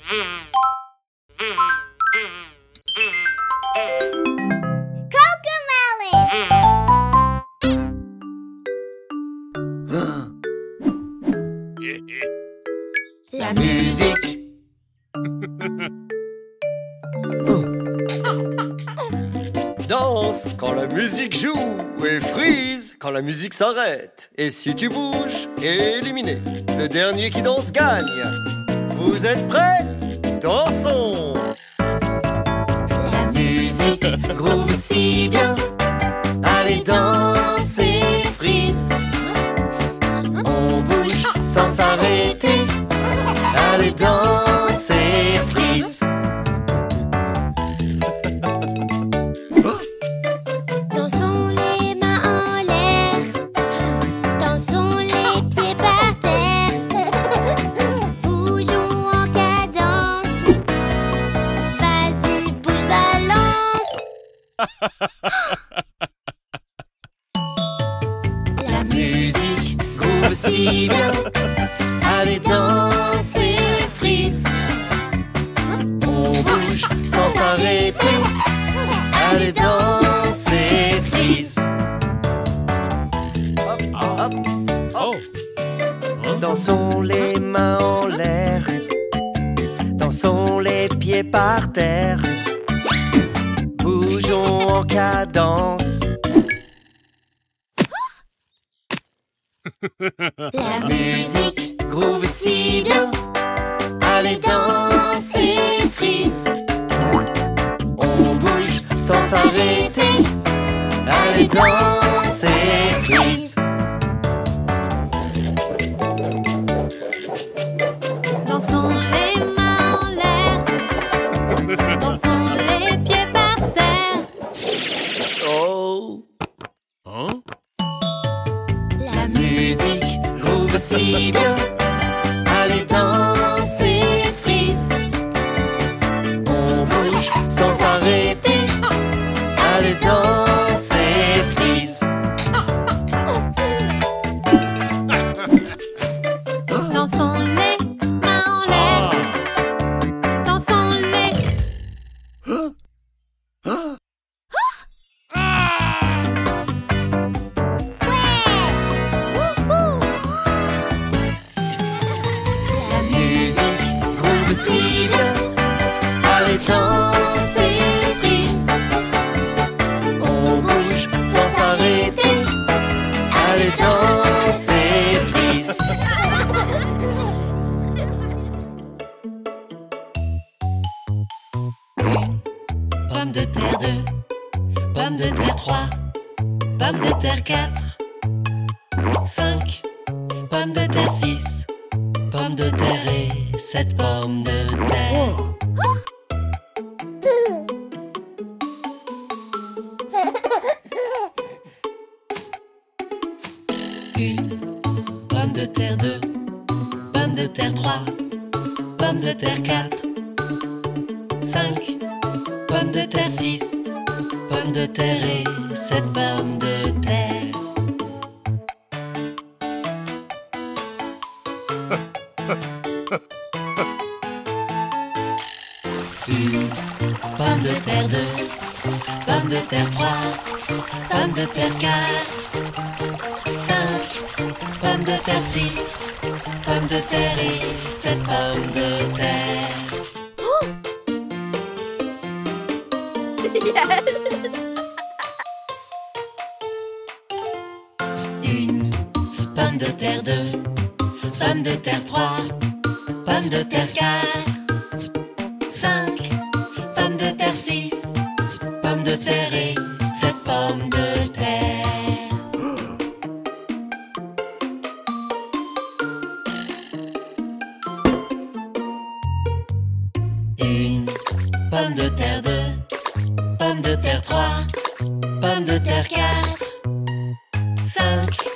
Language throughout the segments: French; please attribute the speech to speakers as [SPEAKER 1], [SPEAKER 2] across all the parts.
[SPEAKER 1] La musique.
[SPEAKER 2] Danse quand la musique joue et freeze quand la musique s'arrête. Et si tu bouges, éliminé. Le dernier qui danse gagne. Vous êtes prêts? Dansons!
[SPEAKER 1] La musique groove si bien. Allez danser, freeze. On bouge sans s'arrêter. Allez danser, freeze.
[SPEAKER 3] Dansons les mains en l'air. Dansons les pieds par terre. Bougeons en cadence. Vas-y, bouge, balance.
[SPEAKER 1] La musique groove si bien. Allez danser, freeze. On bouge sans s'arrêter. Allez danser, freeze.
[SPEAKER 2] Hop, hop. Dansons les mains en l'air. Dansons les pieds par terre. Bougeons en cadence.
[SPEAKER 1] La musique groove si bien. Allez danser, freeze. On bouge sans s'arrêter. Allez danser, freeze.
[SPEAKER 4] Dansons les mains en l'air. Dansons les pieds par terre.
[SPEAKER 2] Oh!
[SPEAKER 1] La musique groove si bien. Allez danser, freeze. On bouge sans s'arrêter. Allez danser, freeze.
[SPEAKER 4] Dansons les mains en l'air. Dansons les...
[SPEAKER 1] La musique groove si bien. Allez danser, freeze. On bouge sans s'arrêter. Allez danser, freeze.
[SPEAKER 4] Pomme de terre 2, pomme de terre 3, pomme de terre 4, 5, pomme de terre 6, pomme de terre et 7 pommes de terre. Une pomme de terre 2, pomme de terre 3, pomme de terre 4, 5, pomme de terre 6, pomme de terre et 7 pommes de terre. Une pomme de terre 2, pomme de terre 3, pomme de terre 4, 5, pomme de terre 6, pomme de terre et 7 pommes de terre. Une pomme de terre 2, pomme de terre 3, pomme de terre 4, 5, pomme de terre 6, pomme de terre et 7 pommes de terre. Une pomme de terre 2, pomme de terre 3, pomme de terre 4, 5,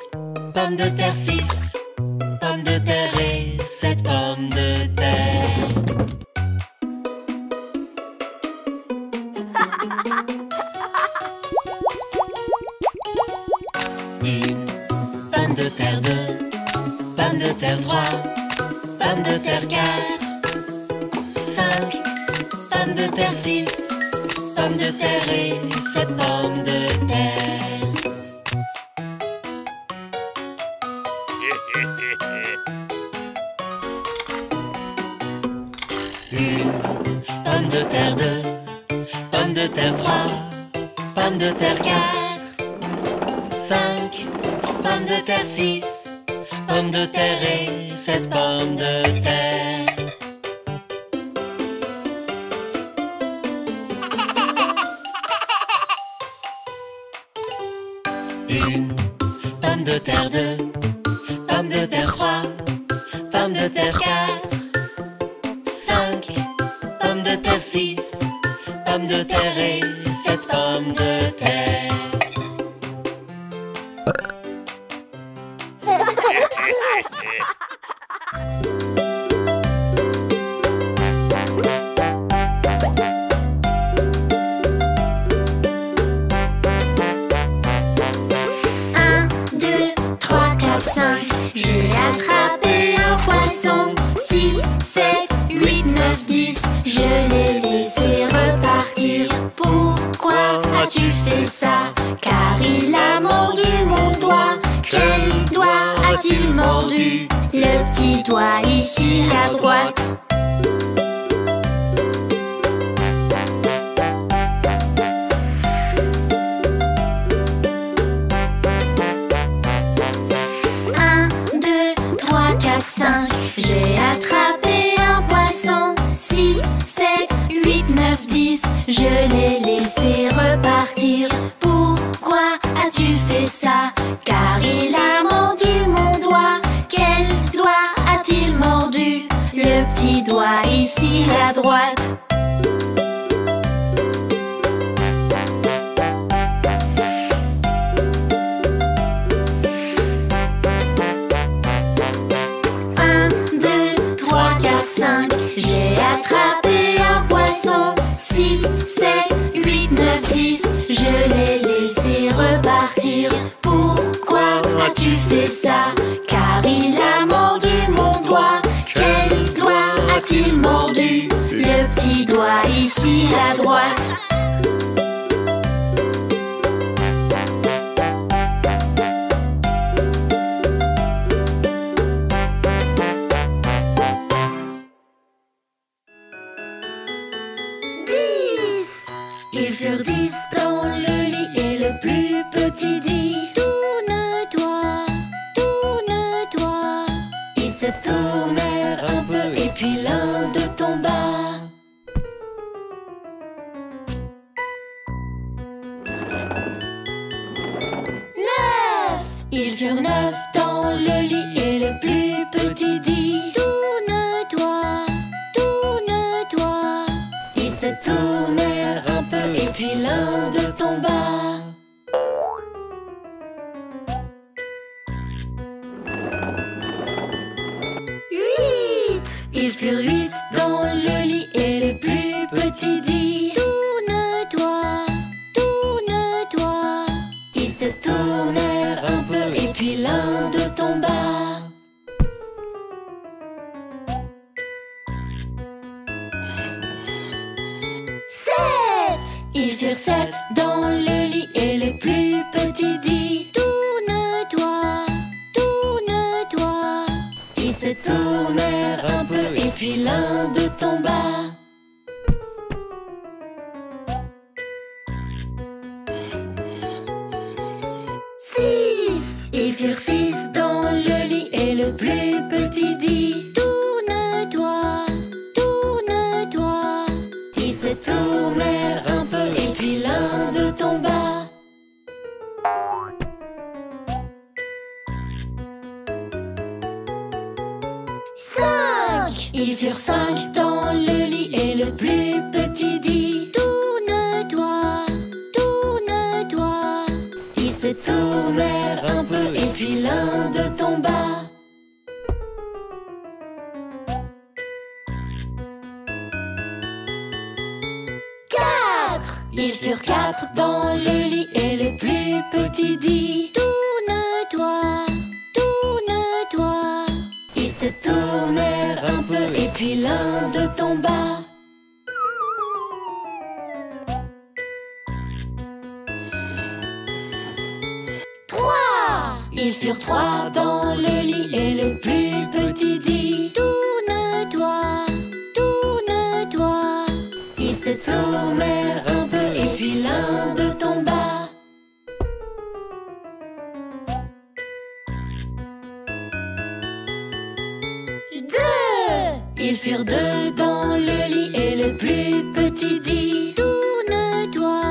[SPEAKER 4] pomme de terre 6, pomme de terre et 7 pommes de terre. Une pomme de terre 2, pomme de terre 3, pomme de terre 4, 5 pommes de terre, 6 pommes de terre et 7 pommes de terre. Une pomme de terre, 2 pommes de terre, 3 pommes de terre, 4 5 pommes de terre, 6 pommes de terre et 7 pommes de terre. Une pomme de terre, 2 pommes de terre, 3 pommes de terre, 4 5 pommes de terre, 6 pommes de terre et 7 pommes de terre.
[SPEAKER 3] Un, 2, 3, 4, 5. J'ai attrapé un poisson. 6, 7, 8, 9, 10. Je l'ai laissé repartir. Pourquoi as-tu fait ça? Car il a mordu mon doigt. Quel doigt a-t-il mordu? Le petit doigt ici à droite. Un, 2, 3, 4, 5. J'ai attrapé un poisson. 6, 7, 8, 9, 10. Je l'ai laissé repartir. Pourquoi as-tu fait ça? Car il a mordu mon doigt. Quel doigt a-t-il mordu? Le petit doigt ici à droite. Un, 2, 3, 4, 5. J'ai attrapé un poisson. 6, 7, 8, 9, 10. Je l'ai laissé repartir. Pourquoi as-tu fait ça? Car il a mordu mon doigt. Quel doigt a-t-il mordu? Le petit doigt ici à droite.
[SPEAKER 4] Ils furent 10 dans le lit et le plus petit dit:
[SPEAKER 3] Tourne-toi, tourne-toi.
[SPEAKER 4] Ils se tournèrent un peu et puis l'un d'eux tomba. Ils furent 9 dans le lit et le plus petit dit:
[SPEAKER 3] Tourne-toi, tourne-toi.
[SPEAKER 4] Ils se tournèrent un peu et puis l'un d'eux tomba. Ils furent 8 dans le lit et le plus petit dit:
[SPEAKER 3] Tourne-toi, tourne-toi.
[SPEAKER 4] Ils se tournèrent un peu et puis l'un d'eux tomba. Ils furent 7 dans le lit et le plus petit dit:
[SPEAKER 3] Tourne-toi, tourne-toi.
[SPEAKER 4] Ils se tournèrent un peu et puis l'un d'eux tomba. Ils furent 6 dans le lit et le plus petit dit:
[SPEAKER 3] Tourne-toi, tourne-toi.
[SPEAKER 4] Ils se tournèrent un peu et puis l'un d'eux tomba. Ils furent 5 dans le lit et le plus petit dit:
[SPEAKER 3] Tourne-toi, tourne-toi.
[SPEAKER 4] Ils se tournèrent un peu et puis l'un d'eux tomba. Ils furent 4 dans le lit et le plus petit dit:
[SPEAKER 3] Tourne-toi, tourne-toi.
[SPEAKER 4] Ils se tournèrent un peu et puis l'un d'eux tomba. 3 dans le lit et le plus petit dit:
[SPEAKER 3] Tourne-toi, tourne-toi.
[SPEAKER 4] Ils se tournèrent un peu et puis l'un d'eux tomba. Ils furent 2 dans le lit et le plus petit dit:
[SPEAKER 3] Tourne-toi,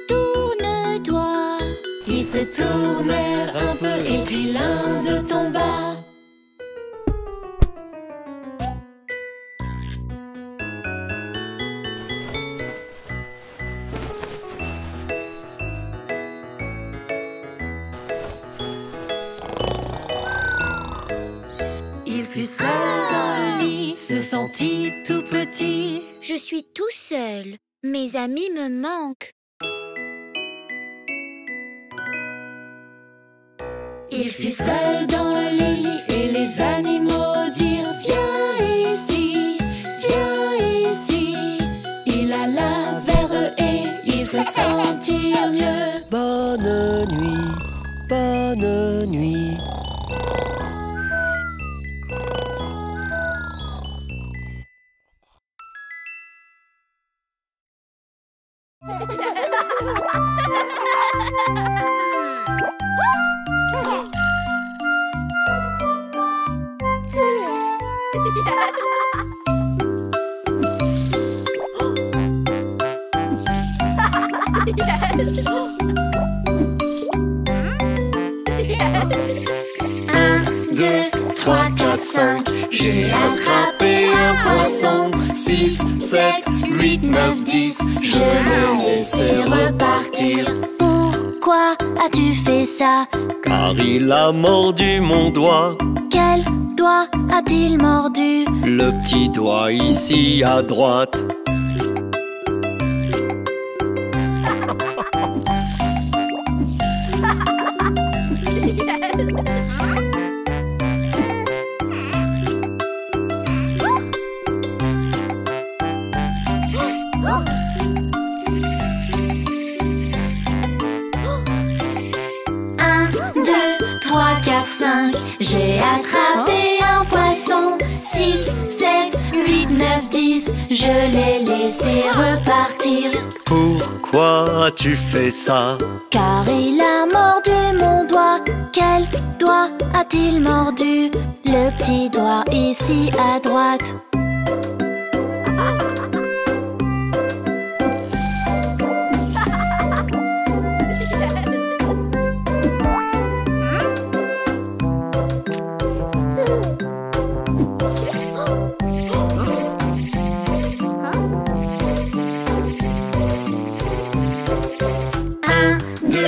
[SPEAKER 3] tourne-toi.
[SPEAKER 4] Ils se tournèrent un peu et puis l'un d'eux tomba. Il fut seul dans le lit, se sentit tout petit.
[SPEAKER 3] Je suis tout seul. Mes amis me manquent.
[SPEAKER 4] Il fut seul dans le lit et les animaux dirent: Viens ici, viens ici. Il alla vers eux et ils se sentirent mieux.
[SPEAKER 2] Bonne nuit, bonne nuit.
[SPEAKER 3] Un, 2, 3, 4, 5.
[SPEAKER 4] J'ai attrapé un poisson. 6, 7, 8, 9, 10. Je l'ai laissé repartir.
[SPEAKER 3] Pourquoi as-tu fait ça?
[SPEAKER 2] Car il a mordu mon doigt,
[SPEAKER 3] Quel doigt a-t-il mordu?
[SPEAKER 2] le petit doigt ici à droite.
[SPEAKER 3] Un, 2, 3, 4, 5. J'ai attrapé un poisson. 6, 7, 8, 9, 10. Je l'ai laissé repartir.
[SPEAKER 2] Pourquoi as-tu fait ça?
[SPEAKER 3] Car il a mordu mon doigt. Quel doigt a-t-il mordu? Le petit doigt ici à droite. Un, 2,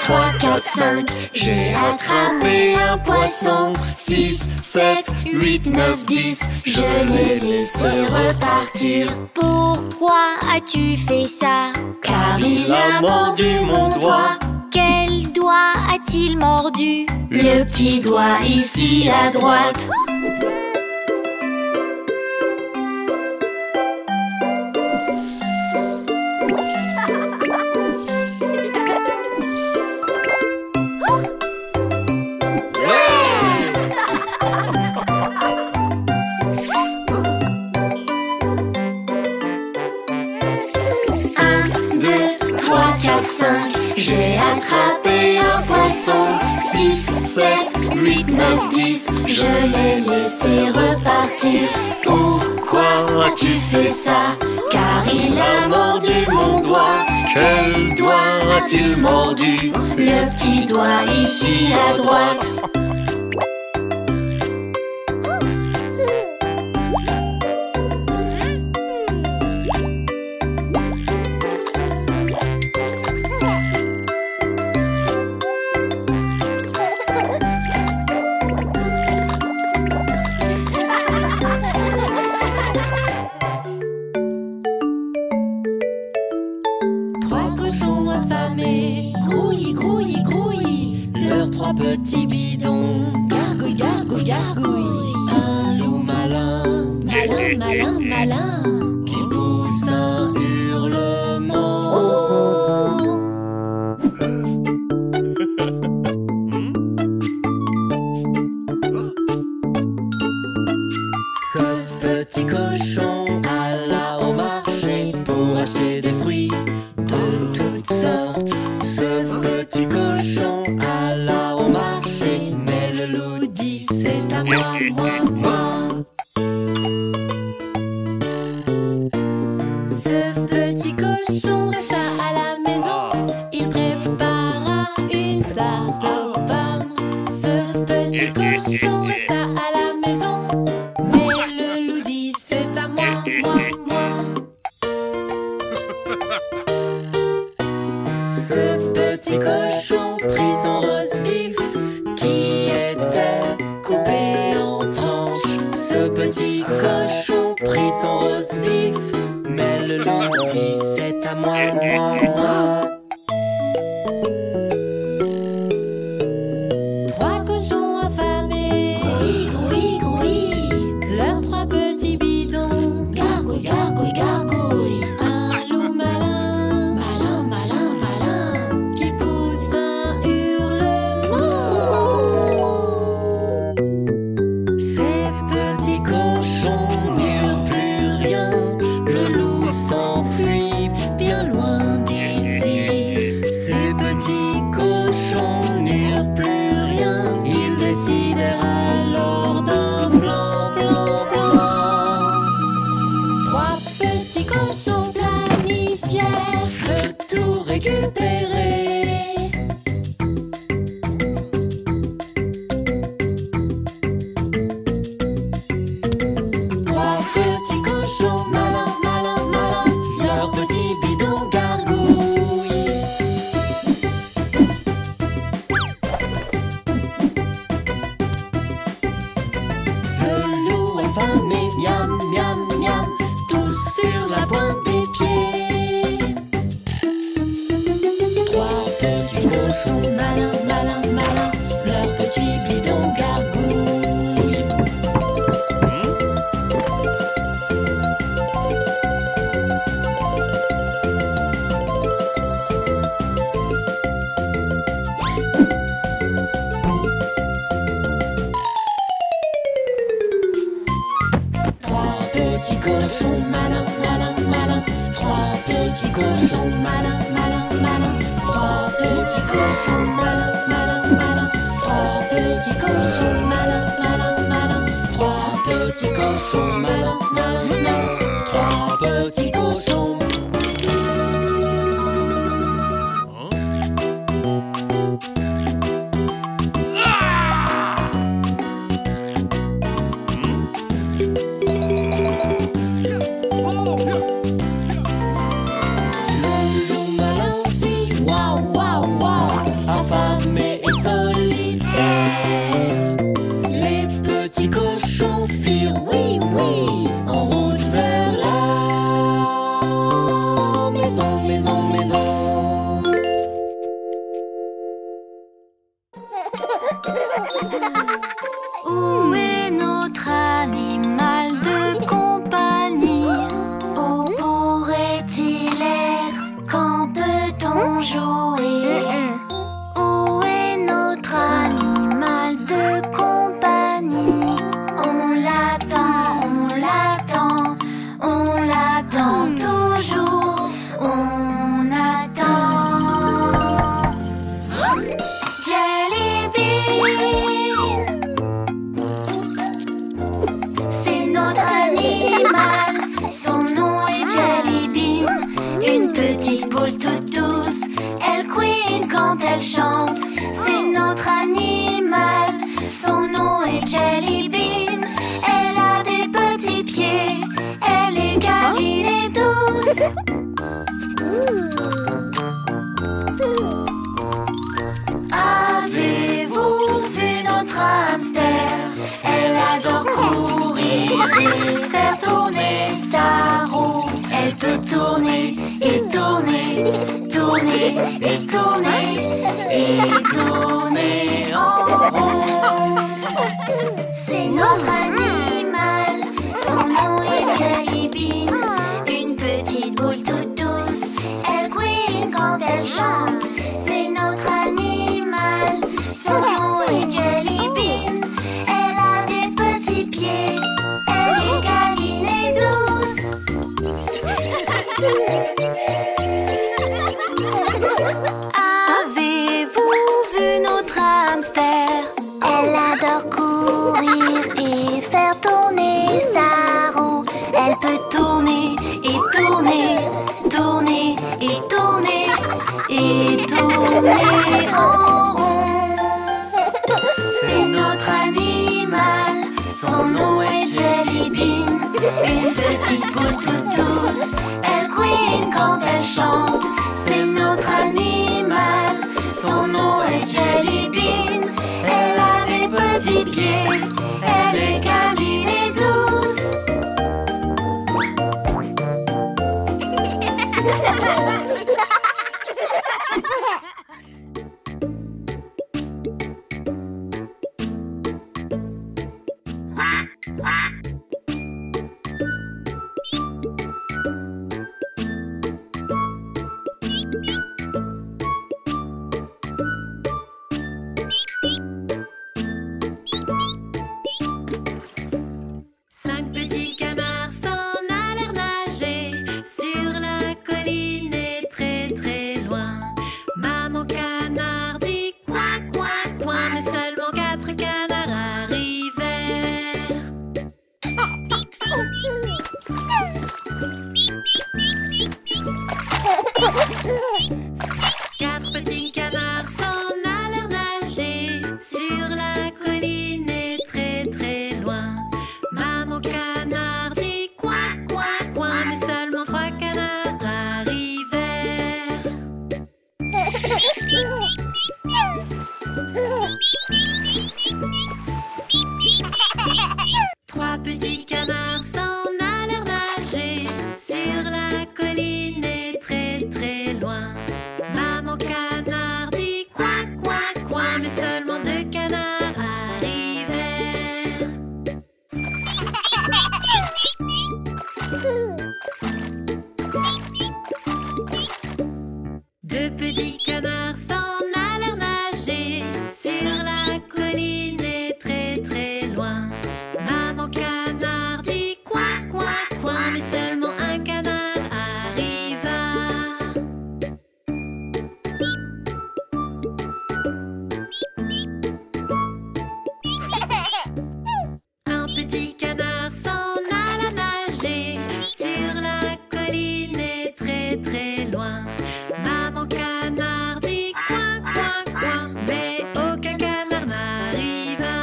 [SPEAKER 3] 3, 4, 5.
[SPEAKER 4] J'ai attrapé un poisson. 6, 7, 8, 9, 10. Je l'ai laissé repartir.
[SPEAKER 3] Pourquoi as-tu fait ça?
[SPEAKER 4] Car il a mordu mon doigt.
[SPEAKER 3] Quel doigt a-t-il mordu?
[SPEAKER 4] Le petit doigt ici à droite.
[SPEAKER 3] Un, 2, 3, 4, 5.
[SPEAKER 4] J'ai attrapé un poisson. 6, 7, 8, 9, 10. Je l'ai laissé repartir. Pourquoi as-tu fait ça? Car il a mordu mon doigt. Quel doigt a-t-il mordu? Le petit doigt ici à droite. Trois cochons affamés, grouillis, grouillis, grouillis. Leurs 3 petits bidons, gargouille, gargouille, gargouille. Un loup malin, malin, malin, malin, qui pousse un hurlement. cochon alla au marché pour acheter des fruits de toutes sortes. Ce petit cochon alla au marché, mais le loup dit c'est à moi, moi, moi. Ce petit cochon resta à la maison, il prépara une tarte aux pommes. Ce petit cochon resta à la maison, mais le loup dit c'est à moi, moi, moi. Ce petit cochon prit son roast-beef qui était coupé en tranches. Ce petit cochon prit son roast-beef, mais le loup dit c'est à moi, moi, moi. Trois cochons affamés, grouille, grouille, grouille, leurs trois petits bidons, gargouille, gargouille, gargouille. Un loup malin, malin, malin, malin, qui pousse un hurlement. Ces petits cochons n'eurent plus rien, le loup s'enfuit bien loin d'ici. Ces petits cochons n'eurent plus rien, ils décidèrent alors d'un plan, plan, plan. Trois petits cochons planifièrent de tout récupérer. Trois petits cochons malins, malins, malins, leurs petits bidons gargouillent. Le loup affamé, miam, miam, miam, tous sur la pointe des pieds. Trois petits cochons malins, malins, malins, leurs petits bidons gargouillent. Trois petits cochons malins, malins, malins. Trois petits cochons malins, malins, malins. Trois petits cochons malins, malins, malins. Trois petits cochons malins, malins, malins. Trois petits cochons malins, malins, malins. Trois petits cochons. Le loup malin fit waouh, waouh, waouh, affamé et solitaire. Les petits cochons firent oui, oui, en route vers la maison, maison, maison.
[SPEAKER 3] Où est notre animal de compagnie? Où pourrait-il être? Quand peut-on jouer? Où est notre animal de compagnie? On l'attend, on l'attend, on l'attend toujours, on attend. Jelly Bean, c'est notre animal, son nom est Jelly Bean. Une petite boule toute douce, elle couine quand elle chante. C'est notre animal, son nom est Jelly Bean. Elle a des petits pieds, elle est câline et douce. Avez-vous vu notre hamster? Elle adore courir et faire tourner sa roue. Elle peut tourner et tourner, tourner et tourner et tourner en rond. C'est notre animal, son nom est Jelly Bean. Une petite boule toute douce, elle couine quand elle chante. C'est notre animal, son nom est Jelly Bean. Elle a des petits pieds, elle est câline et douce. tourner et tourner, tourner et tourner et tourner en rond. C'est notre animal, son nom est Jelly Bean, une petite poule toute douce, elle couine quand elle chante. C'est notre animal, son nom est Jelly Bean, elle a des petits pieds, elle est câline et douce.
[SPEAKER 5] Cinq petits canards s'en allèrent nager sur la colline et très très loin. Maman canard dit coin, coin, coin, mais seulement 4 canards arrivèrent. 4 petits canards s'en allèrent nager sur la colline et très très loin. Maman canard dit coin, coin, coin, mais seulement 3 canards arrivèrent. 3 petits canards s'en allèrent nager sur la colline et très très loin. Maman canard dit coin, coin, coin, mais seulement 2 canards arrivèrent. 2 petits canards s'en allèrent nager sur la colline et très très loin. Maman canard dit coin, coin, coin, mais seulement 1 canard arriva. 1 petit canard s'en alla nager sur la colline et très très loin. Maman canard dit coin, coin, coin, mais aucun canard n'arriva.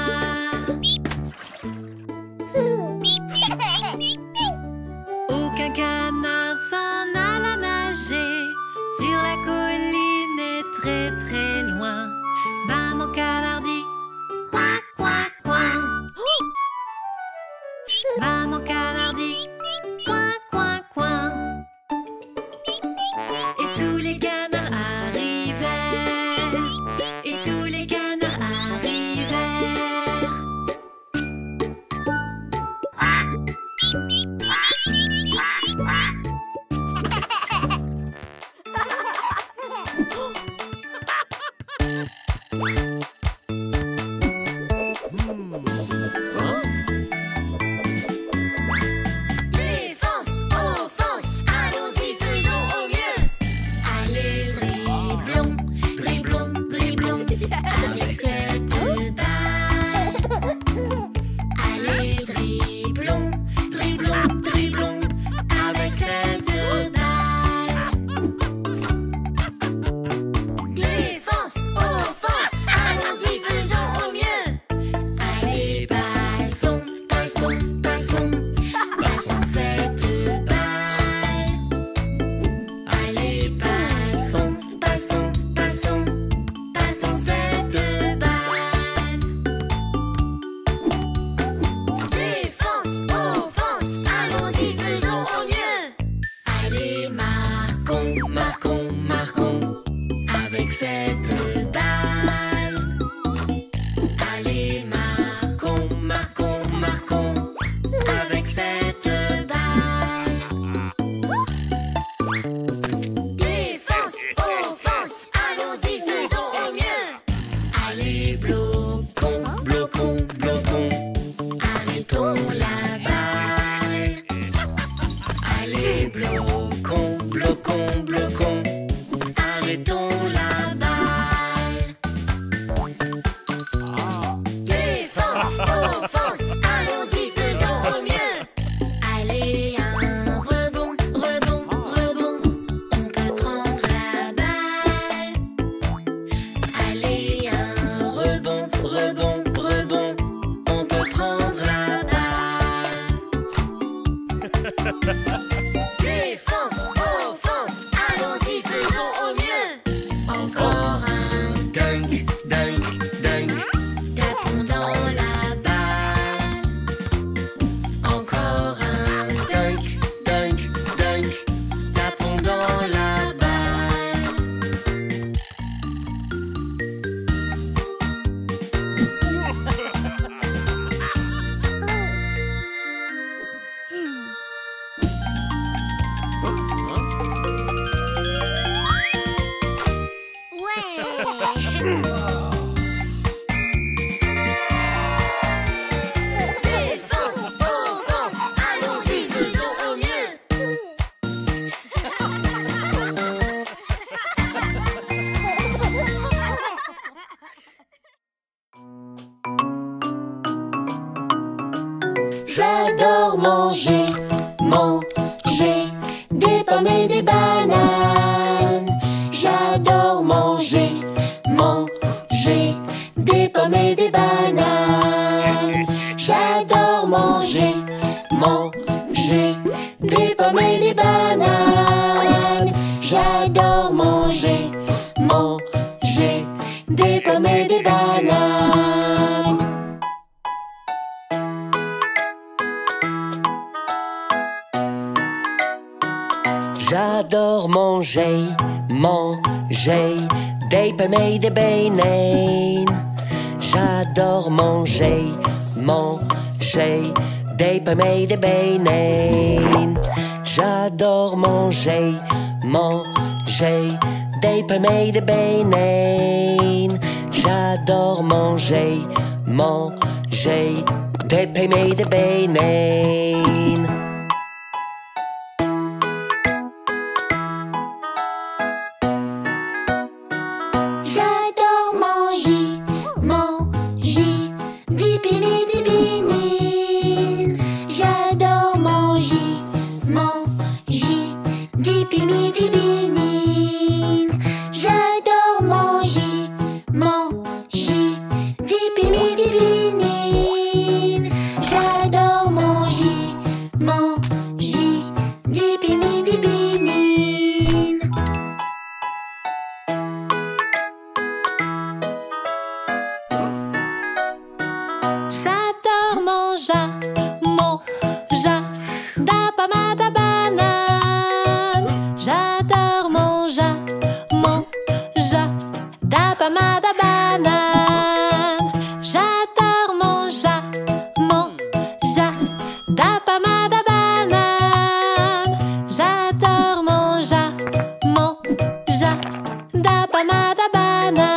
[SPEAKER 5] Aucun canard s'en alla nager sur la colline et très très loin. Maman canard dit coin, coin, coin. Maman canard dit coin, coin, coin. Et tous les canards arrivèrent. Et tous les canards arrivèrent.
[SPEAKER 3] Défense, offense, allons-y, faisons au mieux. Allez, dribblons, dribblons, dribblons, avec cette balle. Allez, dribblons, dribblons, dribblons, avec cette balle. Défense, offense, allons-y, faisons au mieux. Allez, passons, passons, passons, passons cette balle. Allez, passons, passons, passons, passons cette balle. Défense, offense, allons-y, faisons au mieux. Allez, marquons, marquons, marquons, avec cette balle. Allez, marquons, marquons, marquons, avec cette balle. Défense, offense, allons-y, faisons au mieux. Allez, bloquons, bloquons, bloquons, arrêtons la balle. Allez, bloquons, bloquons, bloquons, arrêtons la balle. Défense, offense, allons-y, faisons au mieux. Allez, un pommes et des bananes. J'adore manger, manger des pommes et des bananes. J'adore manger, manger des pommes et des bananes. J'adore manger, manger des pommes et des bananes.
[SPEAKER 6] J'adore manger, manger des pommes et des bananes. J'adore manger, manger des pommes et des bananes. J'adore manger, manger des pommes et des bananes. J'adore manger, manger des pommes et des bananes.
[SPEAKER 3] J'adore manger, manger des pommes et des bananes. J'adore manger, manger des pommes et des bananes. J'adore manger, manger des pommes et des bananes. J'adore manger, manger des pommes et des bananes.
[SPEAKER 5] J'adore manger, manger da pomme da banane. J'adore manger, manger da pomme da banane. J'adore manger, manger da pomme da banane. J'adore manger, manger da pomme da banane.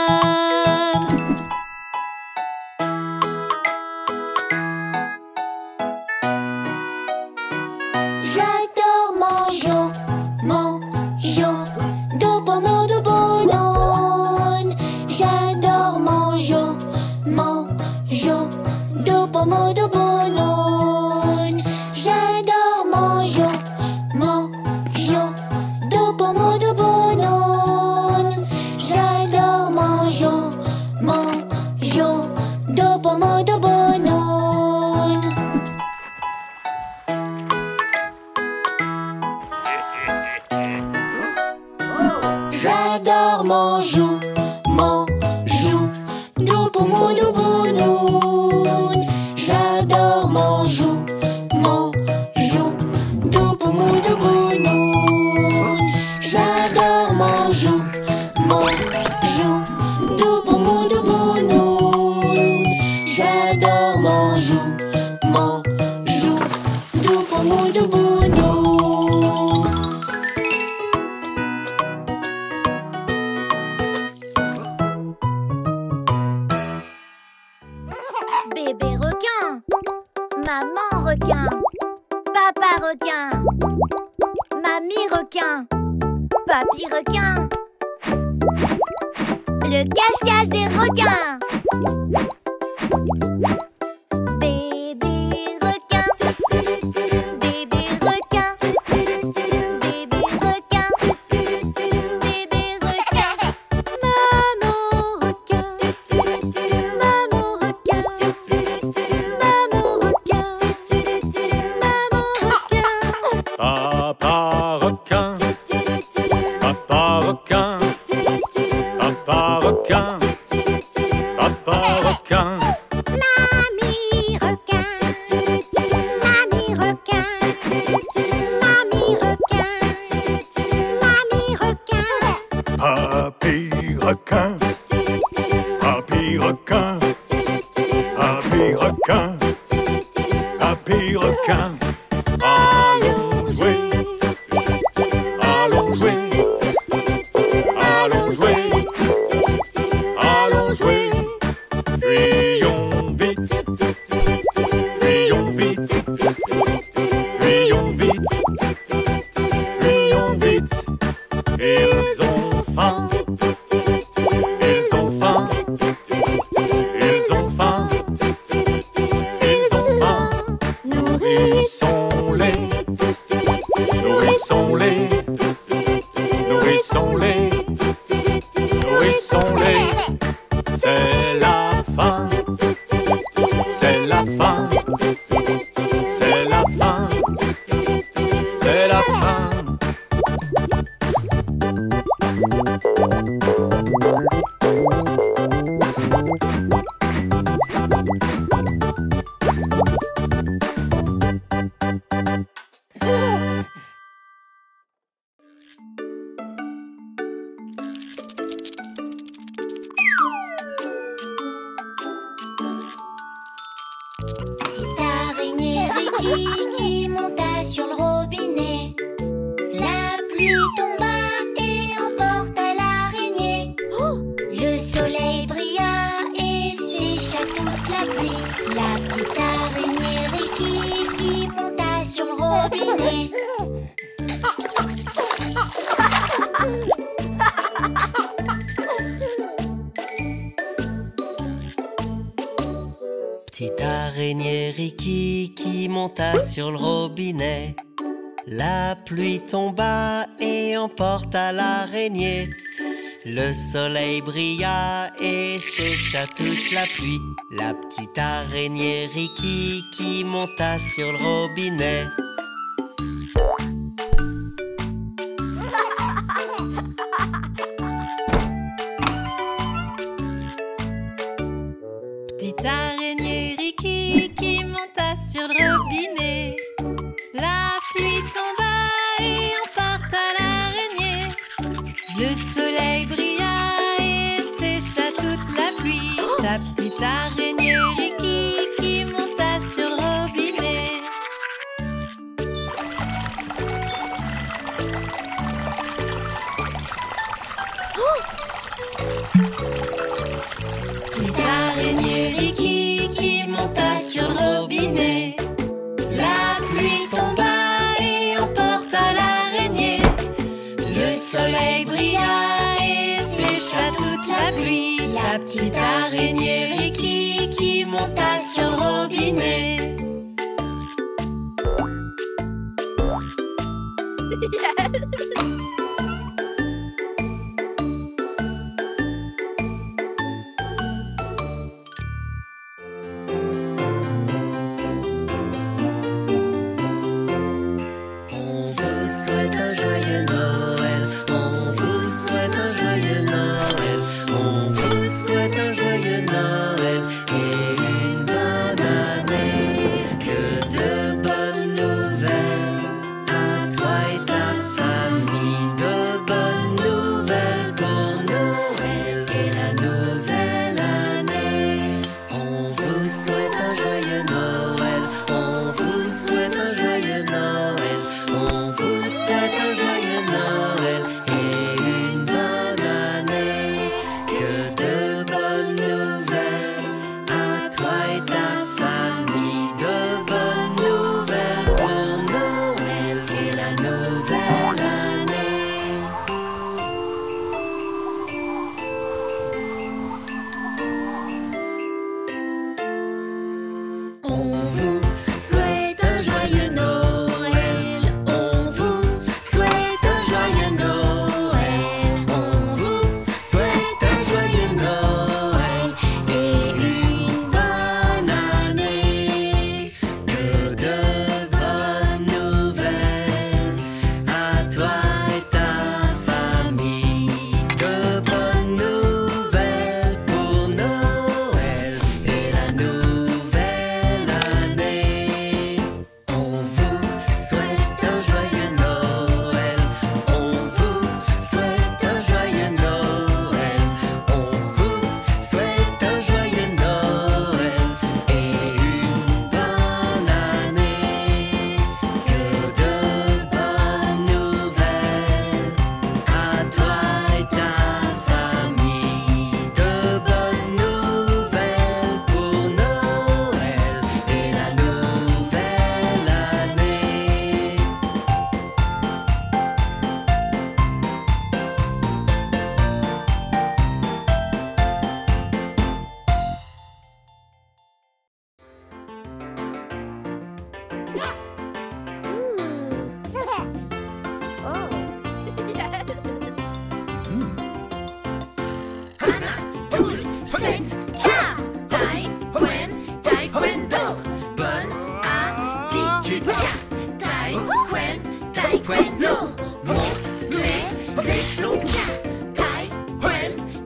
[SPEAKER 3] J'adore manger, manger de pommes de banane. J'adore manger, manger de pommes de banane. J'adore manger, manger de pommes de banane. J'adore manger, manger de pommes de banane. J'adore manger, manger de pommes de banane. J'adore manger, manger de pommes de banane. J'adore manger, manger de pommes de banane. J'adore manger, manger de pommes de banane.
[SPEAKER 7] Bébé requin, maman requin, papa requin, mamie requin, papy requin. Le cache-cache des requins. Bébé requin, bébé requin, bébé requin, bébé requin. Maman requin, maman requin, maman requin, maman requin.
[SPEAKER 8] Papa requin, papa requin, papa requin, papa requin.
[SPEAKER 7] Mamie requin, mamie requin, mamie requin, mamie requin.
[SPEAKER 8] Papy requin, papy requin, papy requin, papy requin. Allons jouer, allons jouer, allons jouer, allons jouer. Fuyons vite, fuyons vite, fuyons vite, fuyons vite. Ils ont faim, ils ont faim, ils ont faim, ils ont faim. Nourrissons-les, nourrissons-les,
[SPEAKER 6] araignée Ricky qui monta sur le robinet. La pluie tomba et emporta l'araignée. Le soleil brilla et sécha toute la pluie. La petite araignée Ricky qui monta sur le robinet.
[SPEAKER 5] Petite araignée Ricky qui monta sur le robinet. La pluie tomba et emporta l'araignée. Le soleil brilla et sécha toute la pluie. La petite araignée Ricky qui monta sur le robinet. Petite araignée Ricky qui monta sur le robinet. La pluie tomba et emporta l'araignée. Le soleil brilla et sécha toute la pluie. La petite araignée Ricky qui monta sur le robinet.
[SPEAKER 6] On vous souhaite un joyeux Noël. On vous souhaite un joyeux Noël. On vous souhaite un joyeux Noël et une bonne année. Que de bonnes nouvelles à toi et ta famille. De bonnes nouvelles pour Noël et la nouvelle année. On vous souhaite un joyeux Noël. On vous souhaite un joyeux Noël. On vous souhaite un joyeux Noël et une bonne année. Que de bonnes nouvelles à toi et ta famille. De bonnes nouvelles pour Noël et la nouvelle année. On vous souhaite un joyeux Noël. On vous souhaite un joyeux Noël. On vous souhaite un joyeux Noël et une bonne année. Que de bonnes nouvelles à toi et ta famille. De bonnes nouvelles pour Noël et la nouvelle année. On vous souhaite un joyeux Noël. On vous souhaite un joyeux Noël. On vous souhaite un joyeux Noël et une bonne année. Que de bonnes nouvelles à toi et ta famille. De bonnes nouvelles pour Noël et la nouvelle année.
[SPEAKER 5] Toul, set, car, taekwondo. Bonne attitude, car, taekwondo. Monte les échelons, car,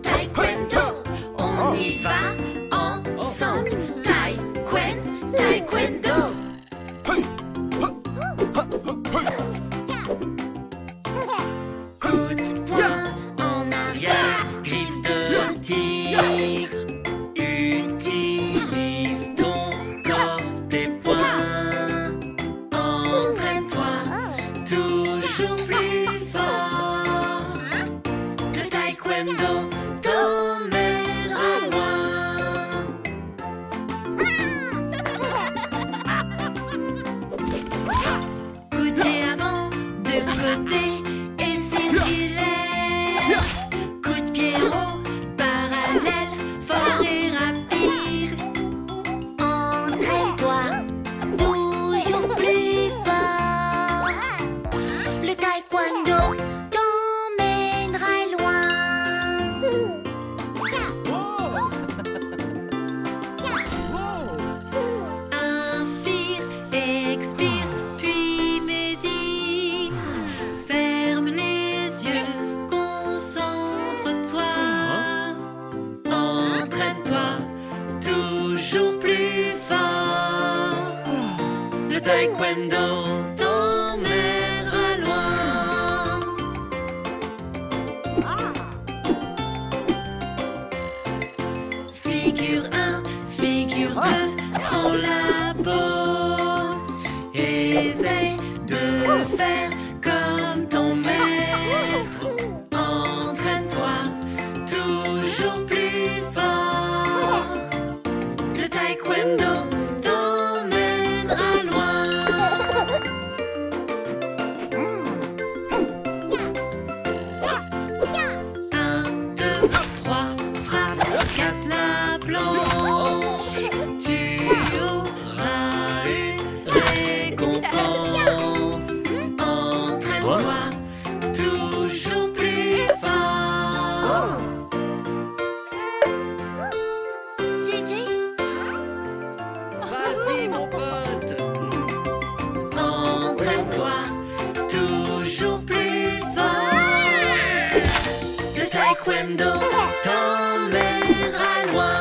[SPEAKER 5] taekwondo. On y va ensemble, taekwondo. Coup de poing en arrière,
[SPEAKER 6] Griffe de tigre, utilise ton corps, tes poings.
[SPEAKER 5] entraîne-toi
[SPEAKER 6] Toujours plus fort.
[SPEAKER 5] Le taekwondo t'emmènera loin. Coup de pied avant, de côté et circulaire. Coup de pied haut, parallèle, fort et rapide.
[SPEAKER 7] Entraîne-toi
[SPEAKER 3] taekwondo t'emmènera loin.
[SPEAKER 5] Inspire, expire, puis médite. Ferme les yeux, concentre-toi. Entraîne-toi toujours plus fort. Le taekwondo t'emmènera loin. Figure 1, figure 2, prends la pose. Essaye de faire comme ton maître. Entraîne-toi toujours plus fort. Le taekwondo t'emmènera loin. 1, 2, 3, frappe, casse la planche. Tu auras une récompense. Entraîne-toi toujours plus fort.
[SPEAKER 3] JJ,
[SPEAKER 2] Vas-y, mon pote.
[SPEAKER 5] Entraîne-toi toujours plus fort. Le taekwondo t'emmènera loin.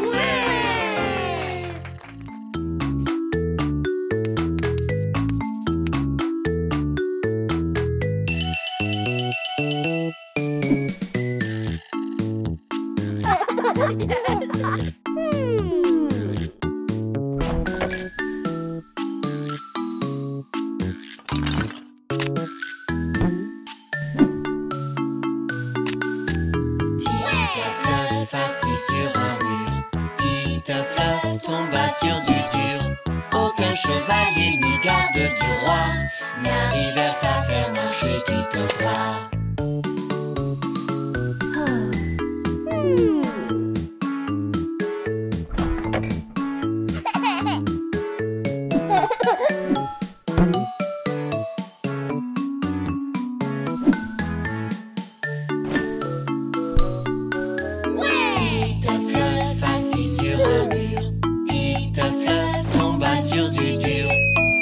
[SPEAKER 5] Ouais!
[SPEAKER 6] Titeuf assis sur un mur. Titeuf tomba sur du dur. Aucun chevalier ni garde du roi n'arrivèrent à faire marcher Titeuf roi. Titeuf assis sur un mur. Titeuf tomba sur du dur.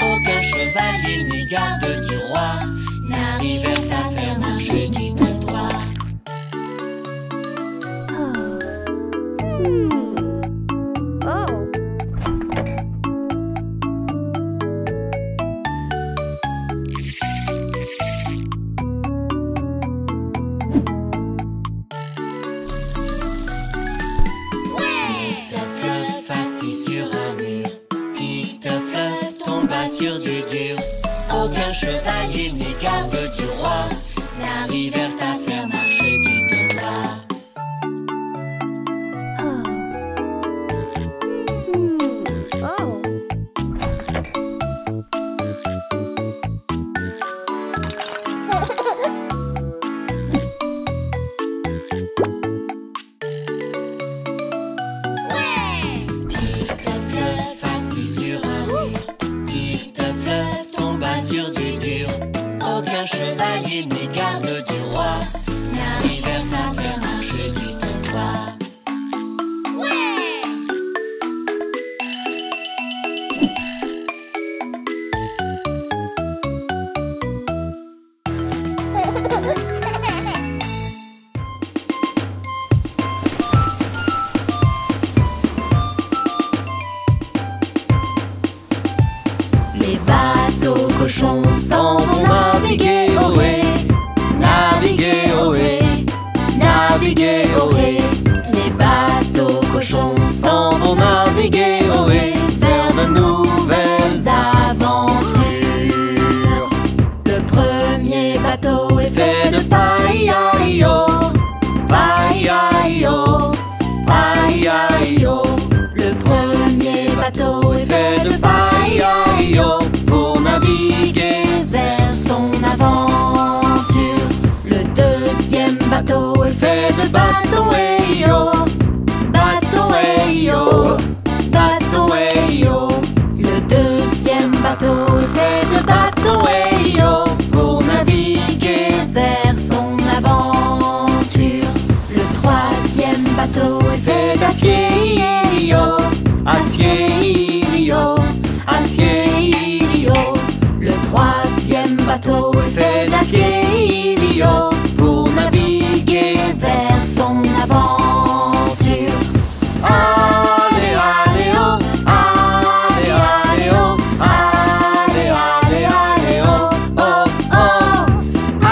[SPEAKER 6] Aucun chevalier ni garde du roi n'arrivèrent à faire marcher Titeuf roi. Titeuf assis sur un mur. Titeuf tomba sur du dur. Aucun chevalier ni garde du roi n'arrivèrent à faire marcher Titeuf roi. Titeuf assis sur un mur. Titeuf tomba sur du dur. Aucun chevalier ni garde du roi n'arrivèrent à faire marcher Titeuf roi. Les bateaux cochons s'en vont naviguer, ohé, naviguer, ohé, naviguer, ohé. Les bateaux cochons s'en vont naviguer, ohé, vers de nouvelles aventures. Le premier bateau est fait de paille-aïe-oh, paille-aïe-oh, paille-aïe-oh. Le premier bateau est fait de paille-aïe-oh pour naviguer vers son avant.
[SPEAKER 3] bateau est fait d'acier, il y a pour naviguer vers son aventure. Allez, allez, oh, allez, allez, oh, allez, allez, allez, oh, oh, oh.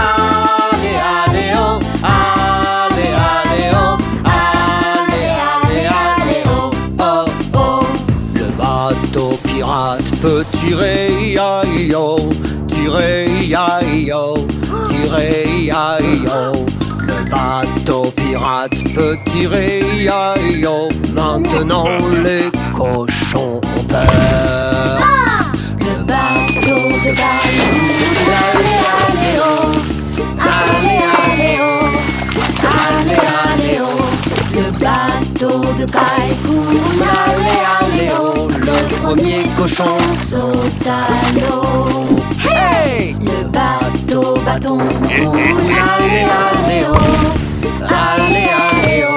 [SPEAKER 3] Allez, allez, oh, allez, allez, oh, allez, allez, allez, oh, oh, oh.
[SPEAKER 2] Le bateau pirate peut tirer, ia-io, tirer, ia-io, tirer, ia-io. Le bateau pirate peut tirer, ia-io. Maintenant les cochons ont peur.
[SPEAKER 3] Le bateau de baille, allez, allez, oh, allez, allez, oh, allez, allez, oh. Le bateau de paille coule, allez, allez, oh. Le premier cochon saute à l'eau.
[SPEAKER 2] Hey!
[SPEAKER 3] Le bateau bâton coule, allez, allez, oh, allez, allez, oh,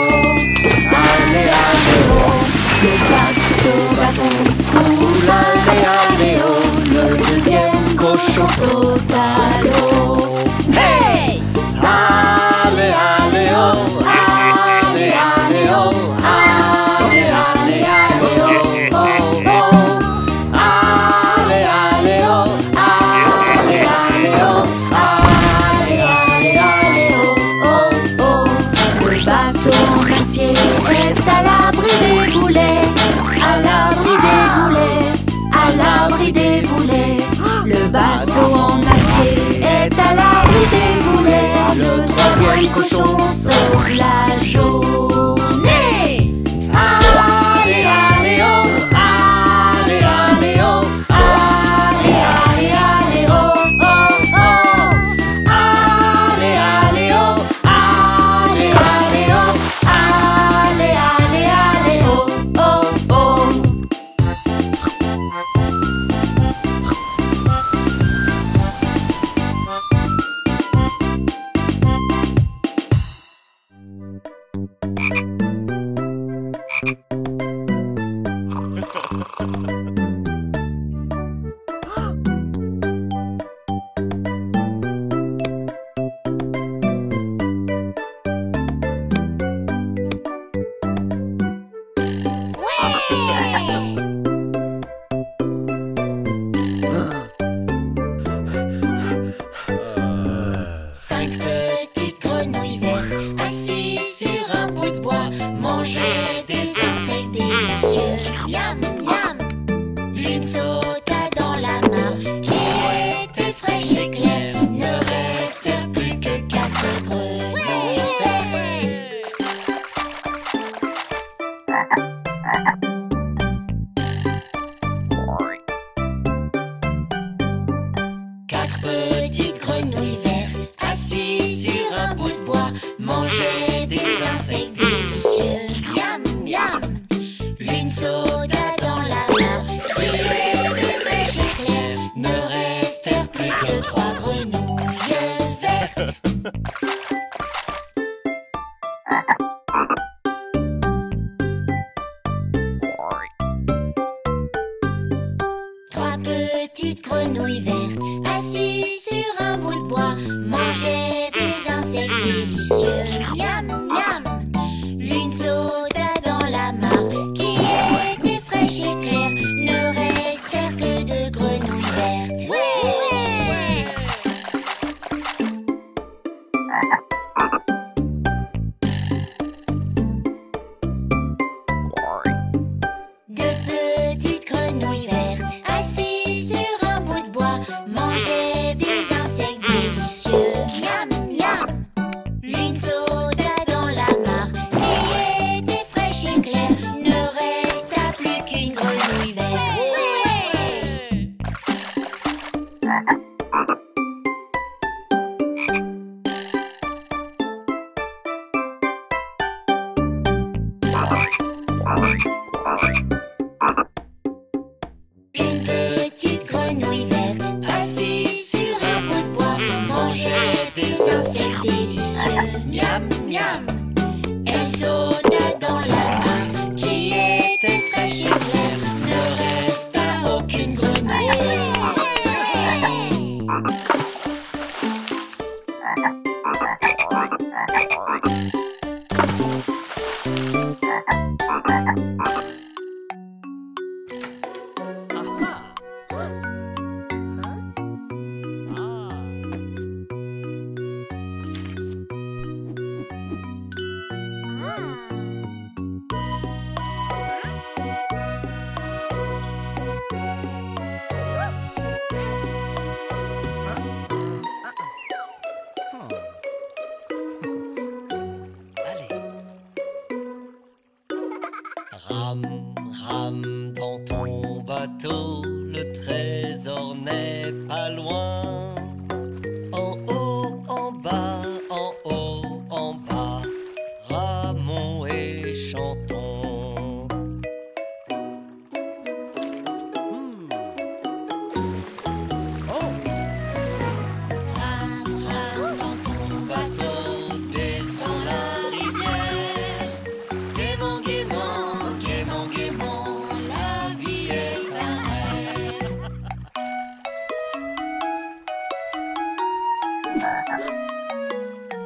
[SPEAKER 3] allez, allez, oh. Le bateau bâton coule, allez, allez, oh. Le deuxième cochon saute à l'eau. Hey!
[SPEAKER 2] Allez, allez, oh, allez, allez, oh, allez, allez, allez, oh, oh, oh. Allez, allez, oh, allez, allez, oh, allez, allez, allez, oh, oh, oh.
[SPEAKER 3] Le bateau en acier est à l'abri des boulets, à l'abri des boulets, à l'abri des boulets. Le bateau en acier est à l'abri des boulets. Le troisième cochon sauve la journée.
[SPEAKER 2] Allez, allez, oh, allez, allez, oh, allez, allez, allez, oh, oh, oh. Allez, allez, oh, allez, allez, oh, allez, allez, allez, oh, oh, oh.
[SPEAKER 3] Cinq petites grenouilles vertes assises sur un bout de bois mangeaient des insectes délicieux. Miam, miam. L'une sauta dans la mare qui était fraîche et claire. Ne restèrent plus que 4 grenouilles vertes. Quatre petites grenouilles vertes assises sur un bout de bois mangeaient des insectes délicieux. Miam, miam. L'une sauta dans la mare qui était fraîche et claire. Ne restèrent plus que 3 grenouilles vertes. Trois petites grenouilles vertes assises sur un bout de bois mangeaient des insectes délicieux. Miam, miam. L'une sauta dans la mare qui était fraîche et claire. Ne restèrent que 2 grenouilles vertes. Deux petites grenouilles vertes assises sur un bout de bois mangeaient
[SPEAKER 6] Rame, rame dans ton bateau, le trésor n'est pas loin. En haut, en bas, en haut, en bas, ramons et chantons.
[SPEAKER 4] Rame, rame dans ton bateau, descends la rivière. Gaiement, gaiement, gaiement, gaiement, la vie est un rêve.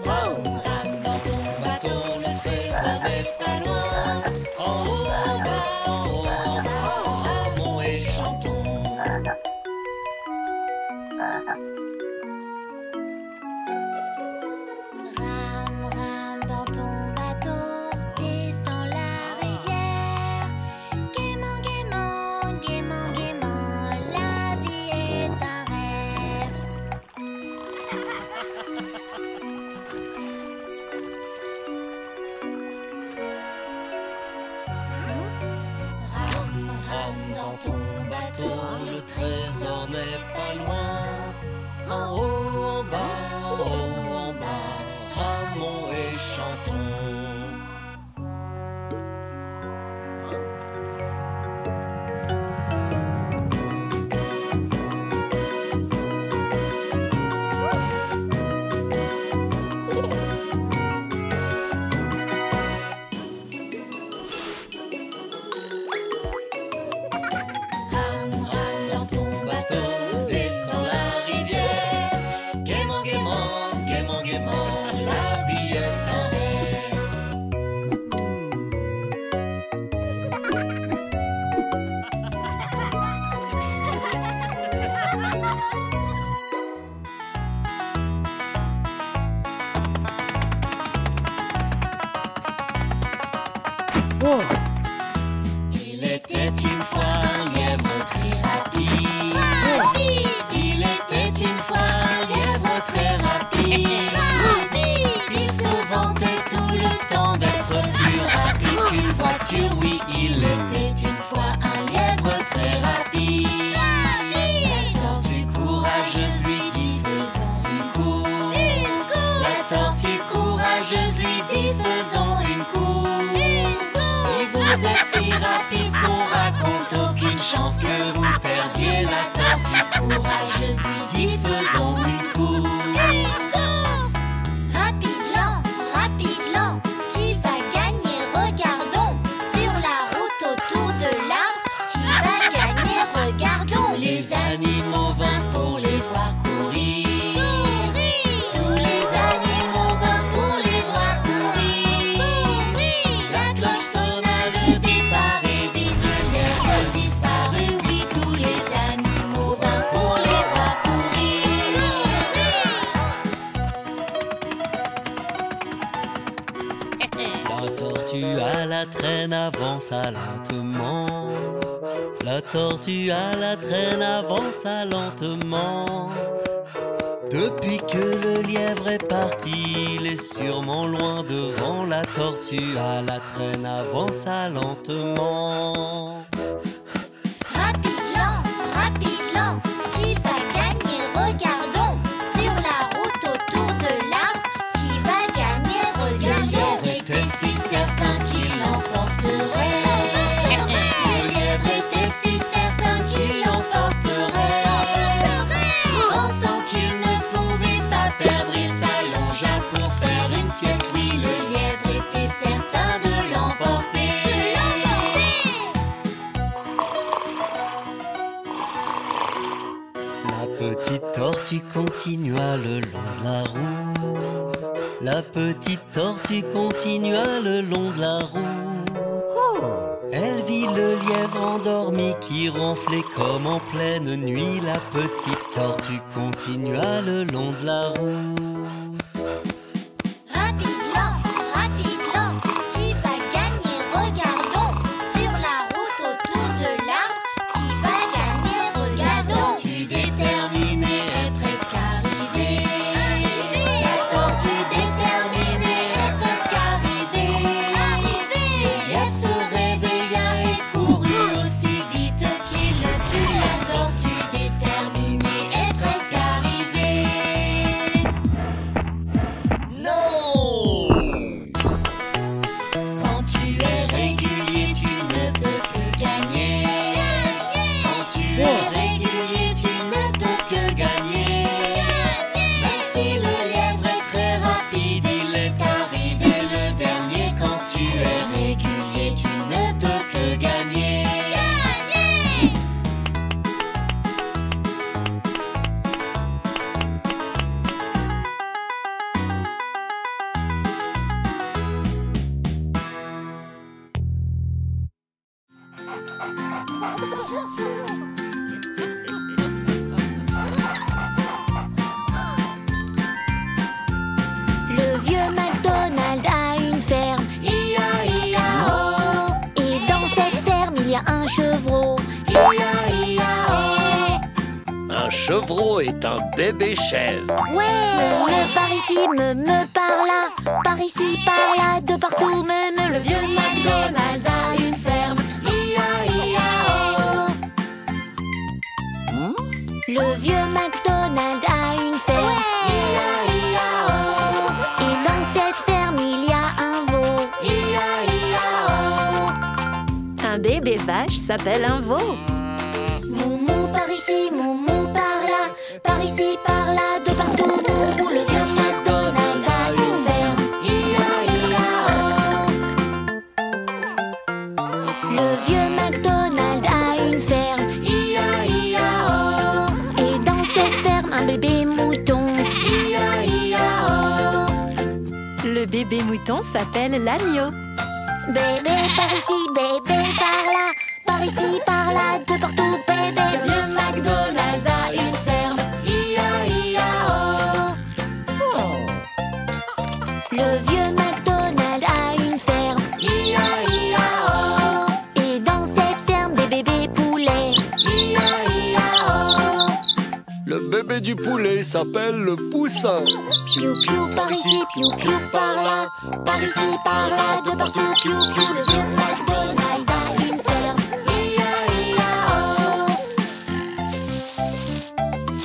[SPEAKER 4] Rame dans ton bateau, le trésor n'est pas loin. En haut, en bas, en haut, en bas, ramons et chantons.
[SPEAKER 3] Rame, rame dans ton bateau, descends la rivière. Gaiement, gaiement, gaiement, gaiement, la vie est un rêve.
[SPEAKER 6] Rame, rame dans ton bateau, le trésor n'est pas loin. En haut, en bas, en haut, en bas, ramons et chantons.
[SPEAKER 4] Rame, rame dans ton bateau, descends la rivière. Gaiement, gaiement, gaiement, gaiement, la vie est un rêve. Il était une fois un lièvre très rapide. Il était une fois un lièvre très rapide. Il se vantait tout le temps d'être plus rapide qu'une voiture. Oui, il était une fois un lièvre très rapide. La tortue courageuse lui dit faisons une course. La tortue courageuse lui dit faisons une course. Si vous êtes si rapide qu'on raconte aucune chance que vous perdiez, la tortue courageuse lui dit faisons une course.
[SPEAKER 3] Rapide, lent, qui va gagner? Regardons sur la route autour de l'arbre. Qui va gagner? Regardons.
[SPEAKER 4] Les animaux vinrent pour les voir courir. Tous les animaux vinrent pour les voir courir. La cloche sonna le départ et vite le lièvre disparut. Oui, tous les animaux vinrent pour les voir courir.
[SPEAKER 6] La tortue à la traîne avança lentement. La tortue à la traîne avança lentement. Depuis que le lièvre est parti, il est sûrement loin devant. La tortue à la traîne avança lentement.
[SPEAKER 3] Rapide, lent, qui va gagner? Regardons sur la route autour de l'arbre. Qui va gagner?
[SPEAKER 4] Le
[SPEAKER 3] Regardons.
[SPEAKER 4] lièvre était si certain qu'il l'emporterait. Le lièvre était si certain qu'il l'emporterait. Pensant qu'il ne pouvait pas perdre, il s'allongea pour faire une sieste. Oui, le lièvre était certain de l'emporter.
[SPEAKER 6] La petite tortue continua le long de la route. La petite tortue continua le long de la route. Elle vit le lièvre endormi qui ronflait comme en pleine nuit. La petite tortue continua le long de la route.
[SPEAKER 3] Rapide, lent, qui va gagner? Regardons sur la route autour de l'arbre. Qui va gagner? Regardons.
[SPEAKER 4] Tu déterminée est presque arrivée. La tortue déterminée est presque arrivée. Elle se réveilla
[SPEAKER 3] un chevreau. Ia-ia-oh.
[SPEAKER 2] Un chevreau est un bébé chèvre.
[SPEAKER 3] Ouais, par ici, par là, par ici, par là, de partout, me. Le vieux McDonald a une ferme. Ia-ia-oh. Le vieux McDonald a une ferme. Ia-ia-oh. Et dans cette ferme, il y a un veau. Ia-ia-oh.
[SPEAKER 5] Un bébé vache s'appelle un veau.
[SPEAKER 3] Moumou par ici, moumou par là, par ici, par là, de partout, moumou. Le vieux McDonald a une ferme. Ia-ia-oh. Le vieux McDonald a une ferme. Ia-ia-oh. Et dans cette ferme, un bébé mouton. Ia-ia-oh.
[SPEAKER 5] Le bébé mouton s'appelle l'agneau.
[SPEAKER 3] Bébé par ici, bébé par là, par ici, par là, de partout, bébé. Le vieux McDonald a une ferme. Ia-ia-oh. Le vieux McDonald a une ferme. Ia-ia-oh. Et dans cette ferme, des bébés poulets. Ia-ia-oh.
[SPEAKER 2] Le bébé du poulet s'appelle le poussin.
[SPEAKER 3] Piou piou par ici, piou piou par là, par ici, par là, de partout, piou piou. Le vieux McDonald a une ferme. Ia-ia-oh.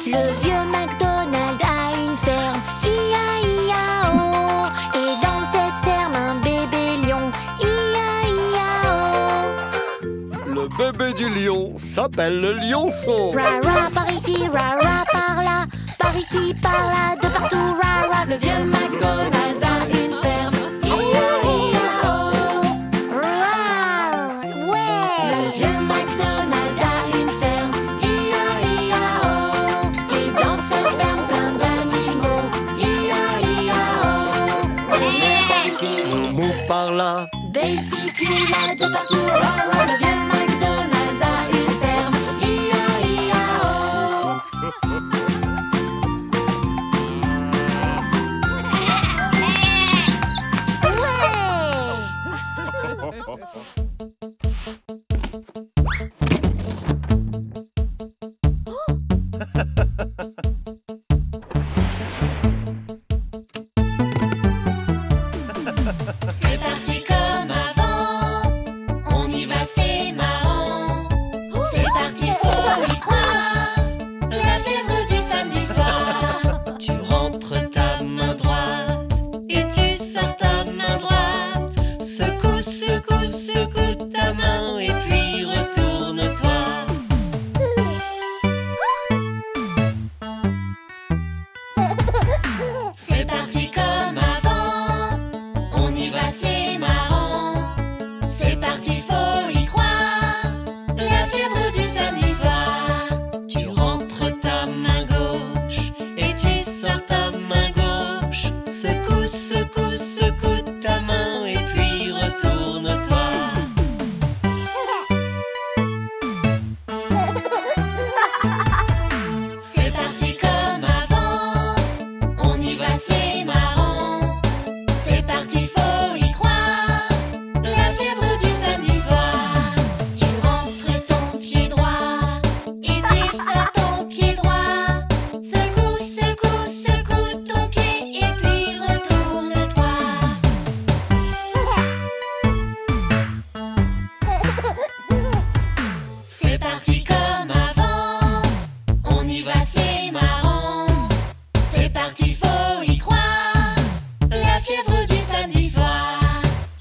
[SPEAKER 3] Le vieux McDonald a une ferme. Ia-ia-oh. Et dans cette ferme, un bébé lion. Ia-ia-oh.
[SPEAKER 2] Le bébé du lion s'appelle le lionceau.
[SPEAKER 3] Ra-ra par ici, ra-ra par là, par ici, par là, de partout, ra-ra. Le vieux McDonald a une ferme. Ia-ia-oh. Ra. Ouais. Le vieux McDonald a une ferme. Ia-ia-oh. Et dans cette ferme, plein d'animaux. Ia-ia-oh. Moumou par ici,
[SPEAKER 2] Mou par là.
[SPEAKER 3] Betsy, puis là, de partout, ra-ra. Le vieux McDonald a une ferme. Ia-ia-oh.
[SPEAKER 4] C'est parti comme avant, on y va, c'est marrant. C'est parti, faut y croire, la fièvre du samedi soir. Tu rentres ta main droite et tu sors ta main droite. Secoue, secoue, secoue ta main et puis retourne-toi. C'est parti comme avant, on y va, c'est marrant. C'est parti, faut y croire, la fièvre du samedi soir. Tu rentres ta main gauche et tu sors ta main gauche. Secoue, secoue, secoue ta main et puis retourne-toi. C'est parti comme avant, on y va, c'est marrant. C'est parti, faut y croire, la fièvre du samedi soir. Tu rentres ton pied droit et tu sors ton pied droit. Secoue, secoue, secoue ton pied et puis retourne-toi. C'est parti comme avant, on y va, c'est marrant. C'est parti, faut y croire, la fièvre du samedi soir.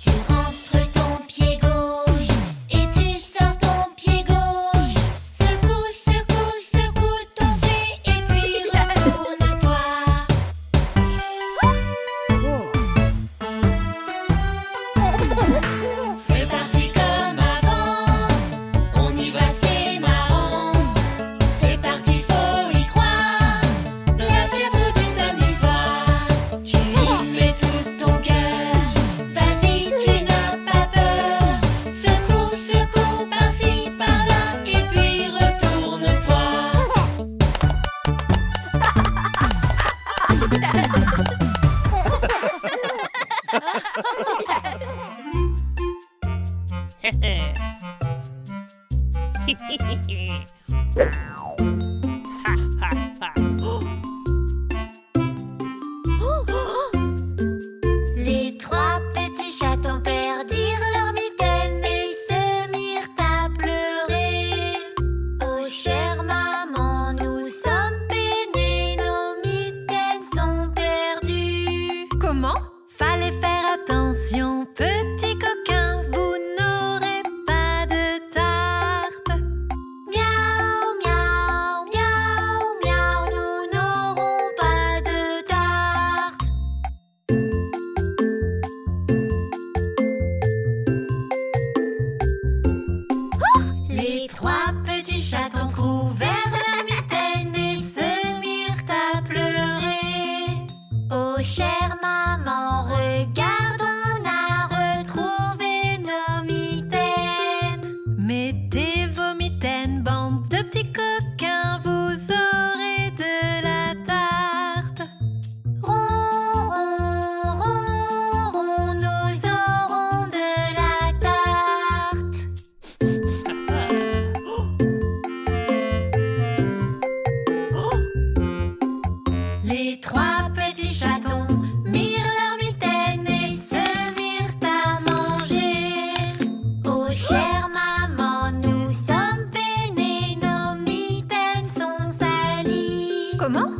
[SPEAKER 4] Tu rentres ton pied gauche et tu sors ton pied gauche. Secoue, secoue, secoue ton pied et puis retourne-toi. C'est parti comme avant, on y va, c'est marrant. C'est parti, faut y croire,
[SPEAKER 5] Comment?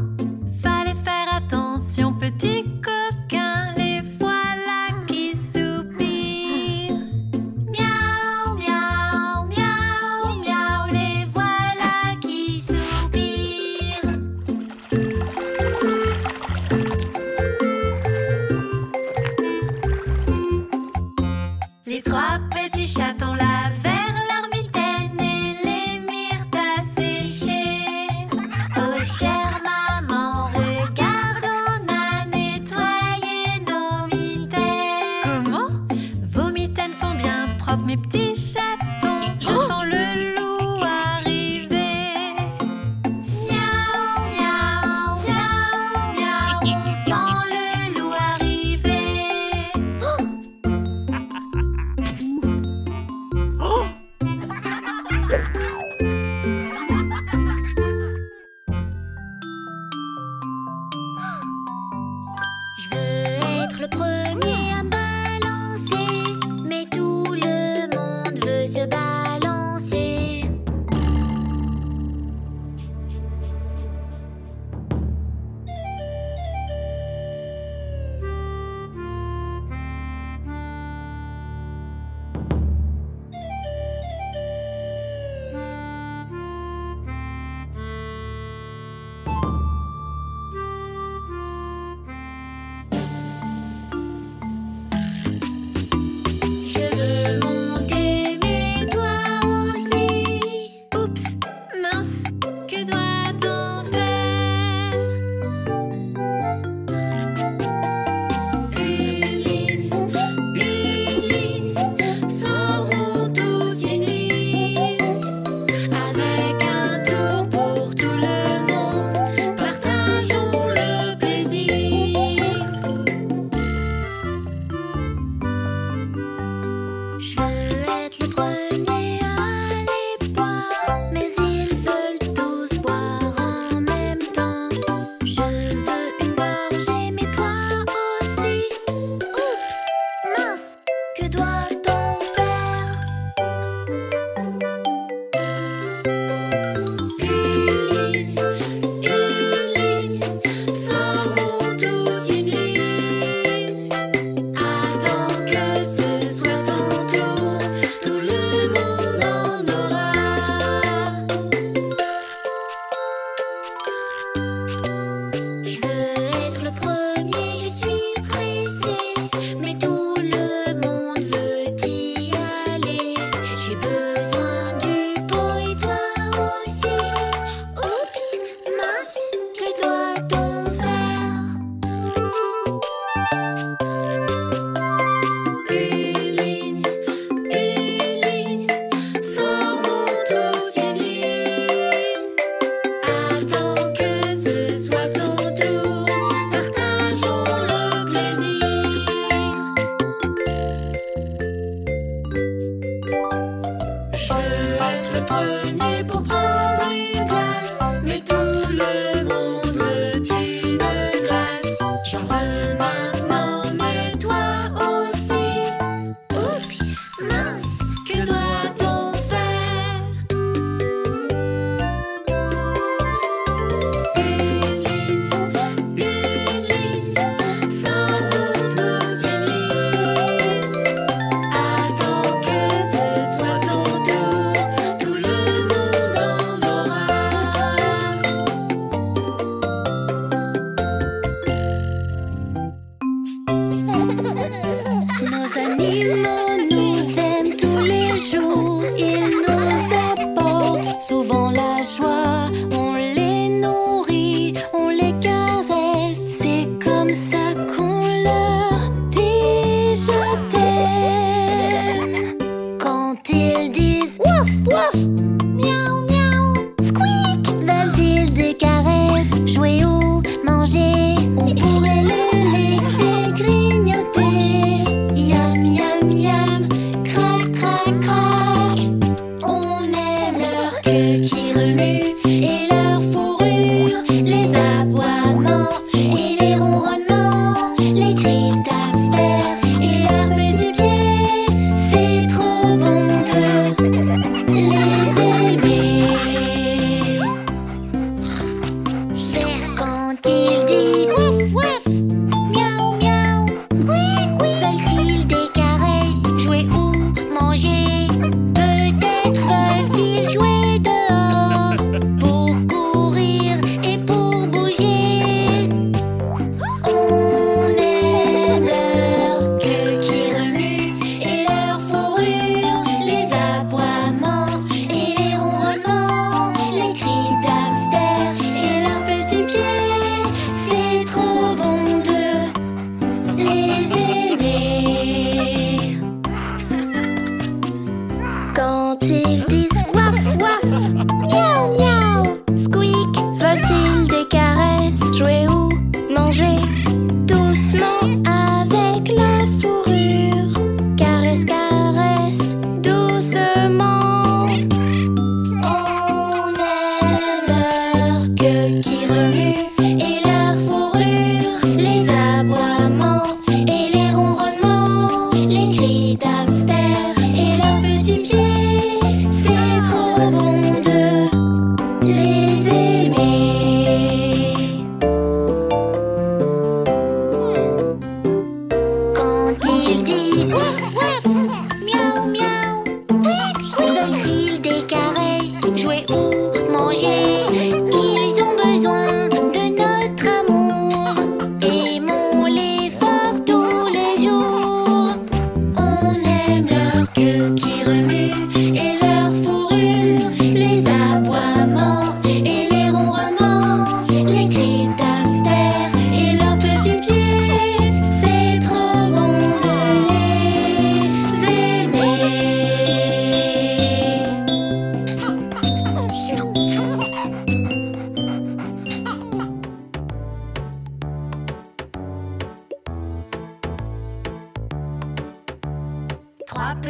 [SPEAKER 5] Fallait faire attention, petit coquin, les voilà qui soupirent. Miaou, miaou, miaou, miaou, les voilà qui soupirent. Les trois petits chatons lavèrent leurs mitaines et les mirent à sécher. Oh chère maman,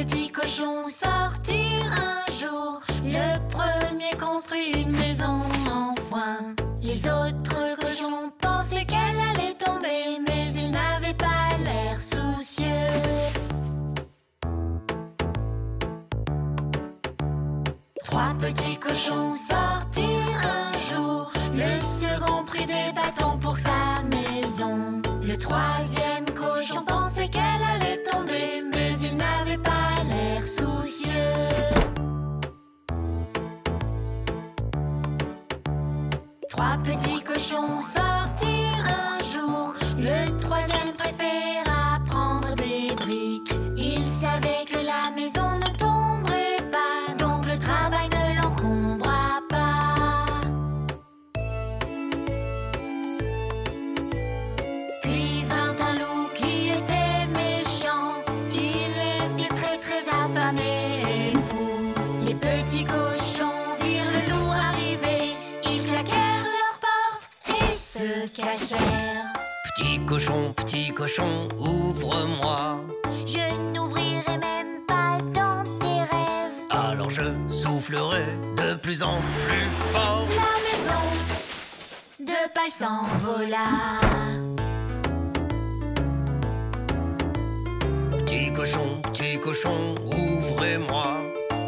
[SPEAKER 5] petits cochons sortirent un jour. Le premier construit une maison en foin. Les autres cochons pensaient qu'elle allait tomber, mais ils n'avaient pas l'air soucieux. Trois petits cochons sortirent un jour. Le second prit des bâtons pour sa maison. Le troisième cochon pensait qu'elle allait tomber, mais il n'avait pas l'air soucieux. Trois petits cochons sortirent un jour. Le troisième préféra prendre des briques. Il savait que la maison ne tomberait pas, donc le travail ne l'encombra pas. Puis vint un loup qui était méchant. Il était très très affamé et fou. Les petits cochons virent le loup arriver. Ils claquèrent leurs portes et se cachèrent.
[SPEAKER 6] Petit cochon, ouvre-moi.
[SPEAKER 3] Je n'ouvrirai même pas dans tes rêves.
[SPEAKER 6] Alors je soufflerai de plus en plus fort.
[SPEAKER 5] La maison de paille s'envola.
[SPEAKER 6] Petit cochon, ouvrez-moi.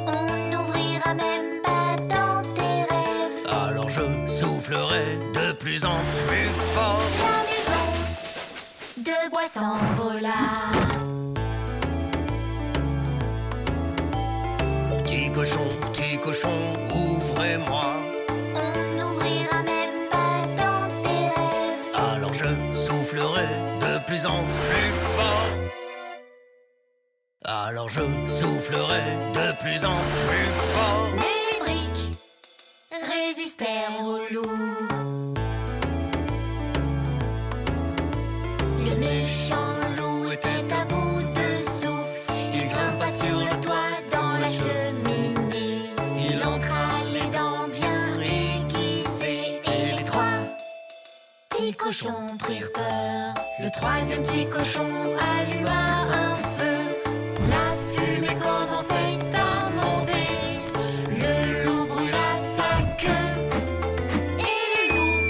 [SPEAKER 3] On n'ouvrira même pas dans tes rêves.
[SPEAKER 6] Alors je soufflerai de plus en plus fort.
[SPEAKER 5] La maison de bois s'envola.
[SPEAKER 6] Petit cochon, ouvrez-moi.
[SPEAKER 3] On n'ouvrira même pas dans tes rêves.
[SPEAKER 6] Alors je soufflerai de plus en plus fort. Alors je soufflerai de plus en plus fort.
[SPEAKER 5] Mais les briques résistèrent au loup. Le méchant loup était à bout de souffle. Il grimpa sur le toit dans la cheminée. Il entra les dents bien aiguisées. Et les trois petits cochons prirent peur. Le troisième petit cochon alluma un feu. La fumée commençait à monter. Le loup brûla sa queue. Et le loup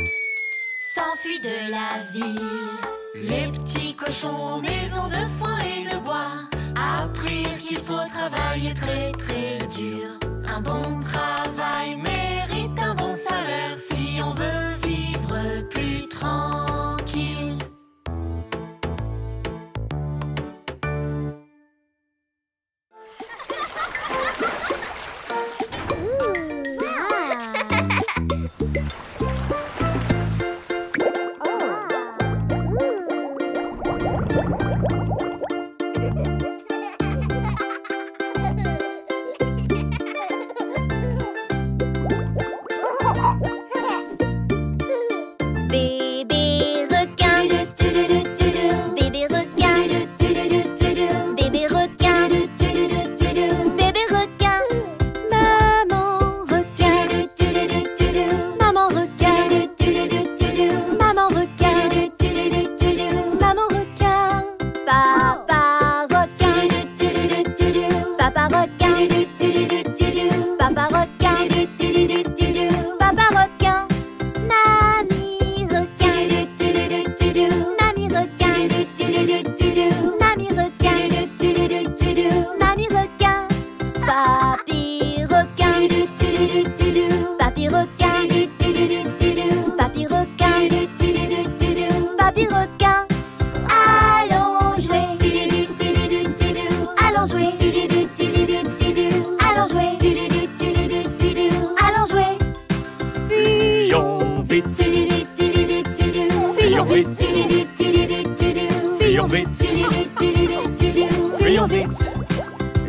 [SPEAKER 5] s'enfuit de la ville. Les petits cochons aux maisons de foin et de bois apprirent qu'il faut travailler très très dur. Un bon travail mérite un bon salaire si on veut vivre plus tranquille.
[SPEAKER 3] Bébé requin, bébé requin, bébé requin, bébé requin, maman requin, maman requin, maman requin, maman requin, papa requin, papa requin, papa requin, papa requin. Mamie requin, mamie requin, mamie requin, mamie requin, papy requin, papy requin, papy requin, papy requin. Allons jouer, allons jouer, allons jouer, allons jouer.
[SPEAKER 8] Fuyons vite, fuyons vite, fuyons vite, fuyons vite.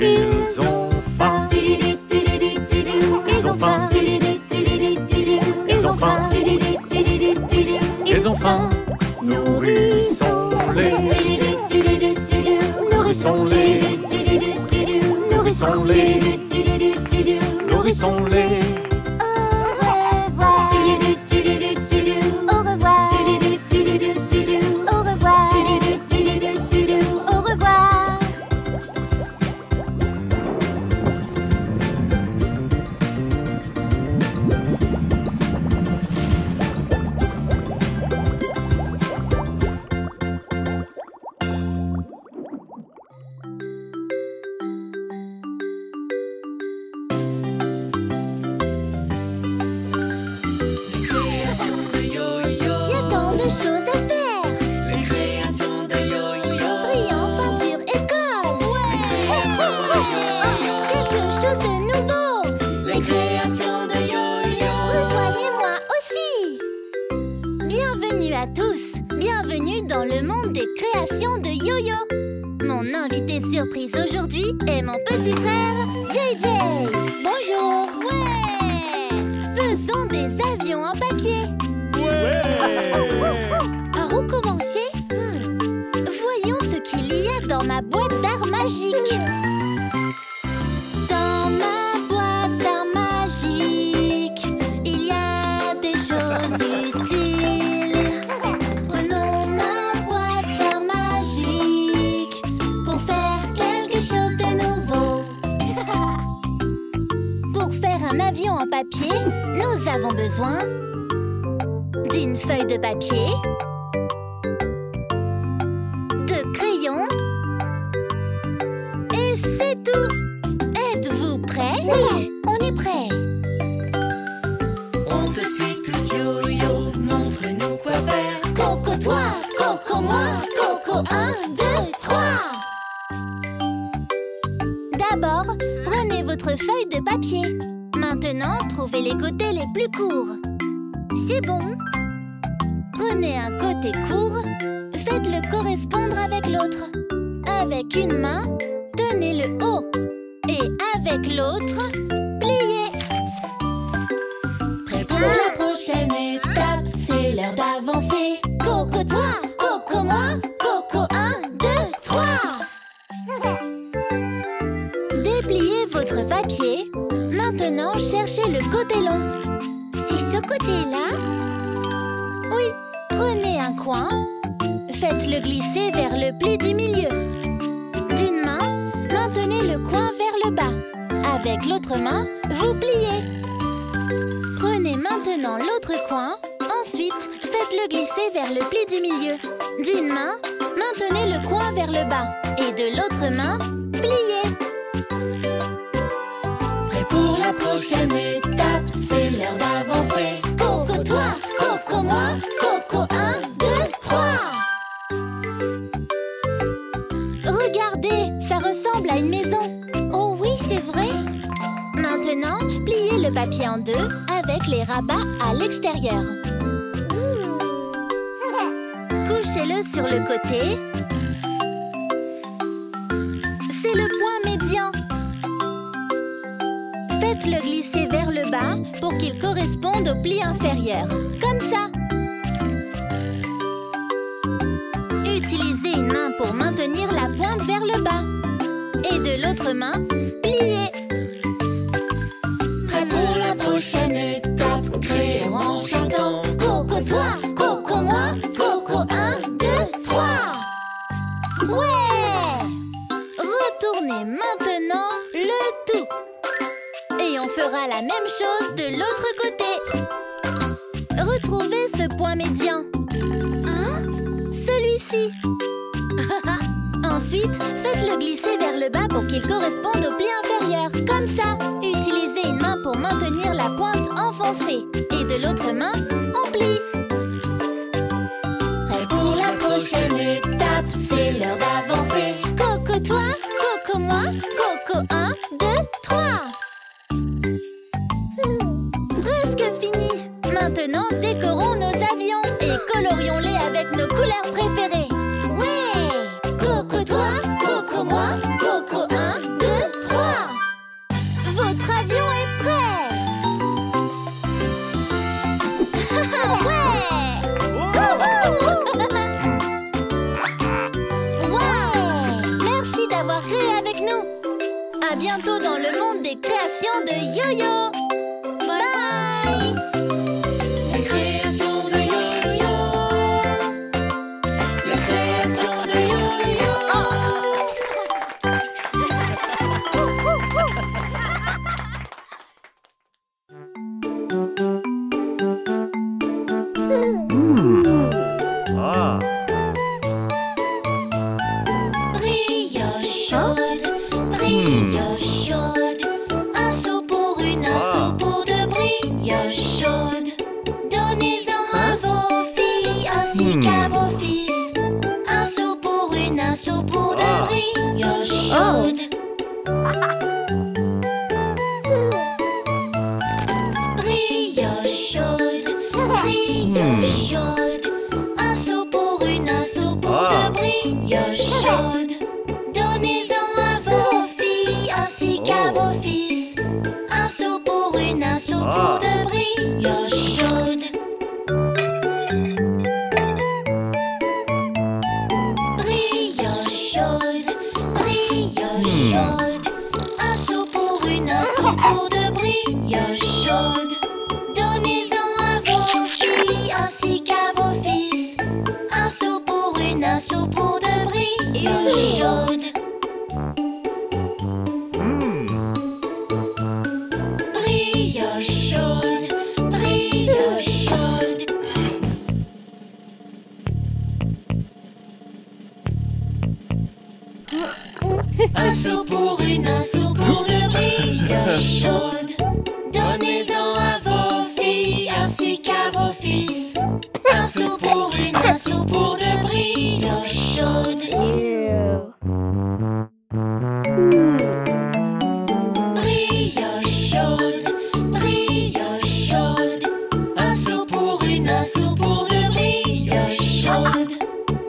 [SPEAKER 8] Ils ont faim, ils ont faim, ils ont faim, ils ont faim. Nourrissons-les, nourrissons-les, nourrissons-les, nourrissons-les.
[SPEAKER 3] Au revoir, au revoir, au revoir, au revoir.
[SPEAKER 7] choses à faire.
[SPEAKER 6] Les créations de yo-yo.
[SPEAKER 7] Brillant, peinture et colle. Quelque chose de nouveau.
[SPEAKER 6] Les créations de yo-yo.
[SPEAKER 7] Rejoignez-moi aussi. Bienvenue à tous. Bienvenue dans le monde des créations de yo-yo. Mon invité surprise aujourd'hui est mon petit frère JJ. Bonjour. Ouais. Faisons des avions en papier. Par où commencer? Voyons ce qu'il y a dans ma boîte d'art magique. Dans ma boîte d'art magique, il y a des choses utiles. Prenons ma boîte d'art magique pour faire quelque chose de nouveau. Pour faire un avion en papier, nous avons besoin d'une feuille de papier, de crayons, et c'est tout. Êtes-vous prêts? Oui, on est prêts.
[SPEAKER 6] On te suit tous yo-yo. Montre-nous quoi faire.
[SPEAKER 7] Coco toi, Coco moi, Coco 1, 2, 3. D'abord, prenez votre feuille de papier. Maintenant, trouvez les côtés les plus courts. C'est bon. Prenez un côté court, faites-le correspondre avec l'autre. Avec une main, tenez le haut. Et avec l'autre, pliez.
[SPEAKER 6] Prêt pour la prochaine étape. C'est l'heure d'avancer.
[SPEAKER 7] Coco toi, Coco moi, Coco 1, 2, 3. Dépliez votre papier. Maintenant, cherchez le côté long. C'est ce côté-là? Oui, prenez un coin. Faites-le glisser vers le pli du milieu. D'une main, maintenez le coin vers le bas. Avec l'autre main, vous pliez. Prenez maintenant l'autre coin. Ensuite, faites-le glisser vers le pli du milieu. D'une main, maintenez le coin vers le bas. Et de l'autre main, pliez.
[SPEAKER 6] Prêt pour la prochaine étape. C'est l'heure d'avancer.
[SPEAKER 7] Coco toi, Coco moi, Coco 1, 2, 3. Regardez, ça ressemble à une maison. Oh oui, c'est vrai. Maintenant, pliez le papier en deux avec les rabats à l'extérieur. Couchez-le sur le côté. C'est le point médian. Faites-le glisser vers le bas pour qu'il corresponde au pli inférieur. Comme ça. Utilisez une main pour maintenir la pointe vers le bas. Et de l'autre main, pliez.
[SPEAKER 6] Prêt pour la prochaine étape. Créons en chantant.
[SPEAKER 7] Coco toi, Coco moi, Coco 1, 2, 3. Ouais! Retournez maintenant le tout. Et on fera la même chose de l'autre côté. Retrouvez ce point médian. Hein? Celui-ci. Ensuite, faites-le glisser vers le bas pour qu'il corresponde au pli inférieur. Comme ça. Utilisez une main pour maintenir la pointe enfoncée. Et de l'autre main, on plie.
[SPEAKER 6] Prêt pour la prochaine étape. C'est l'heure d'avancer.
[SPEAKER 7] Coco toi, Coco moi, Coco 1, 2, 3. Presque fini. Maintenant, décorons nos avions et colorions-les avec nos couleurs préférées. Ouais! Coco toi, Coco moi, Coco 1, 2, 3. Votre avion est prêt. Ouais! Ouais! Merci d'avoir créé avec nous. À bientôt dans le monde des créations de yo-yo. Bye!
[SPEAKER 6] Les créations de yo-yo. Les créations de yo-yo.
[SPEAKER 3] Brioche chaude, brioche chaude. Un seau pour une, un seau pour deux brioches chaudes. Donnez-en à vos filles, ainsi brioche chaude. Un seau pour une, un seau pour deux brioches chaudes. Donnez-en à vos filles ainsi qu'à vos fils. Un seau pour une, un seau pour deux brioches chaudes. Brioche chaude, brioche chaude. Un seau pour une, un seau pour deux brioches chaudes. Donnez-en à vos filles ainsi qu'à vos fils. Un seau pour une, un seau pour deux brioches chaudes. Brioche chaude, brioche chaude. Un seau pour une, un seau pour deux brioches chaudes. Donnez-en à vos filles ainsi qu'à vos fils. Un seau pour une, un seau pour deux brioches chaudes. Brioche chaude, brioche chaude. Un seau pour une, un seau pour deux brioches chaudes.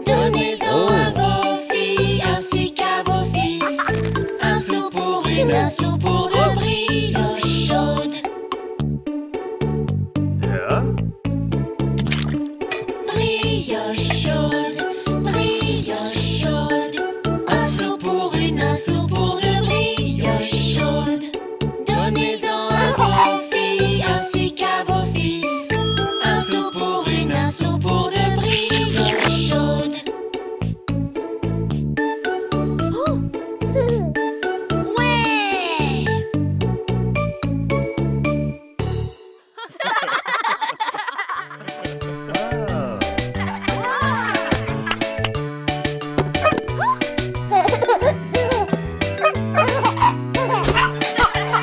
[SPEAKER 3] Donnez-en à vos filles ainsi qu'à vos fils. Un seau pour une, un seau pour deux brioches chaudes. Brioche chaude, brioche chaude. Un seau pour une, un seau pour deux brioches chaudes. Donnez-en à vos filles ainsi qu'à vos fils. Un seau pour une, un seau pour deux brioches chaudes. Ouais!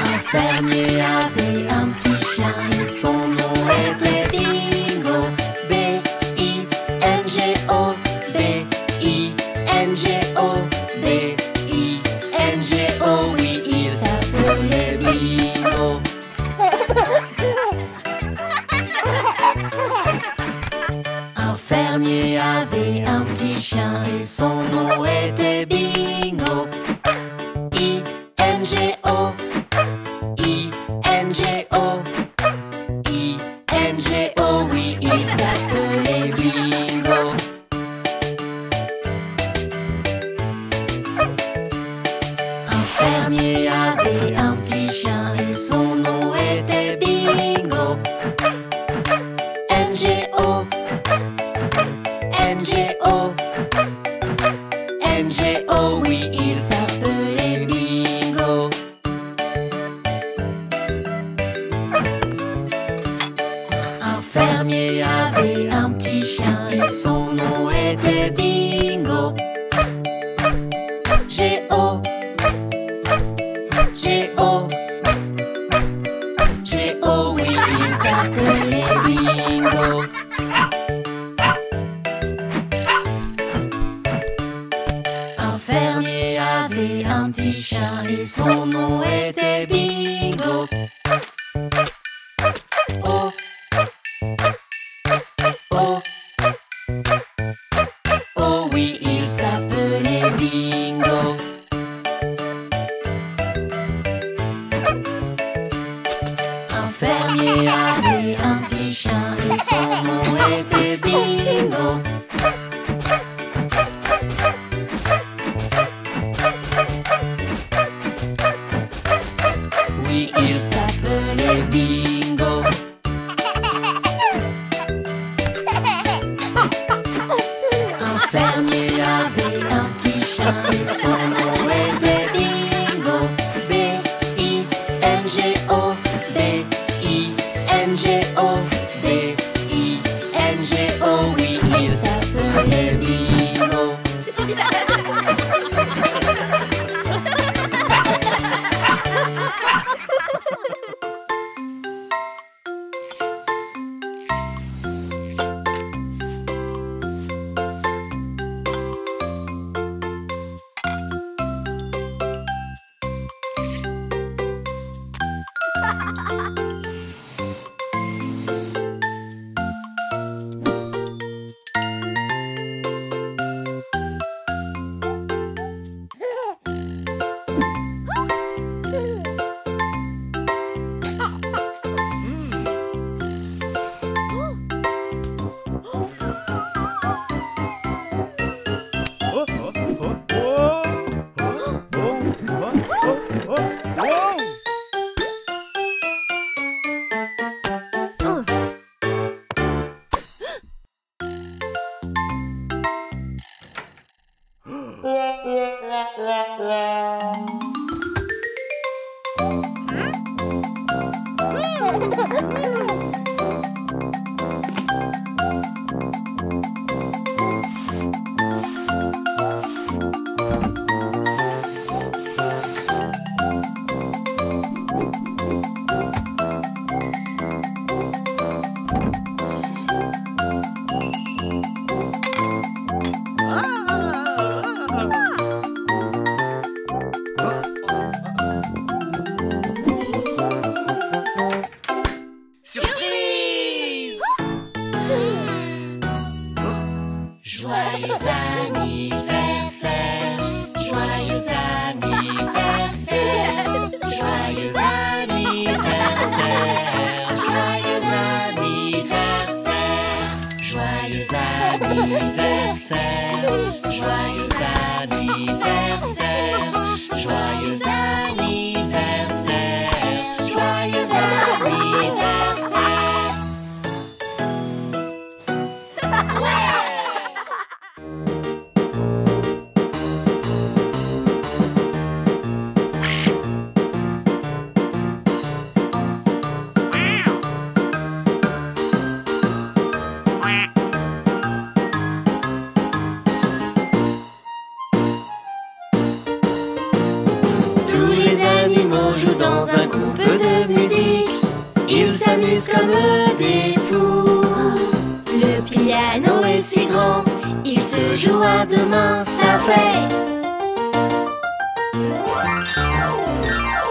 [SPEAKER 3] Un fermier avait un petit chien et son nom était Bingo. B-I-N-G-O, B-I-N-G-O, B-I-N-G-O. Oui, il s'appelait Bingo. Un fermier avait un petit chien et son nom était Bingo. I-N-G-O, I-N-G-O, I-N-G-O. Oui, il s'appelait Bingo. Un fermier avait un petit chien et son nom était Bingo. N-G-O, N-G-O, N-G-O. Oui, il s'appelait Bingo. Un fermier avait un petit chien et son nom était Bingo. G-O, G-O, G-O. Oui, il s'appelait Bingo. Un fermier avait un petit chien et son nom était Bingo. Oh, oh, oh. Oui, il s'appelait Bingo. Un fermier avait un petit chien et son nom était Bingo. Oui, il s'appelait Bingo. Un fermier avait un petit chien et son nom était Bingo. B-I-N-G-O, B-I-N-G-O, B-I-N-G-O. Oui, il s'appelait Bingo. Comme des fous. Le piano est si grand, il se joue à deux mains, ça fait.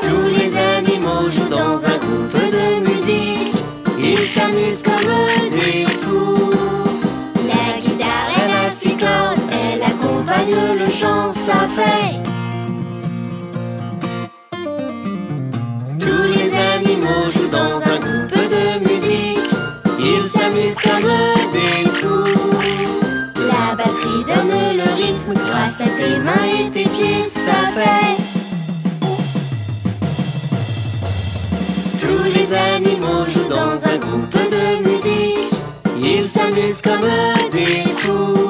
[SPEAKER 3] Tous les animaux jouent dans un groupe de musique, ils s'amusent comme des fous. La guitare, elle a 6 cordes, elle accompagne le chant, ça fait. Tous les animaux jouent dans un groupe de musique, ils s'amusent comme des fous. La batterie donne le rythme, grâce à tes mains et tes pieds, ça fait. Tous les animaux jouent dans un groupe de musique, ils s'amusent comme des fous.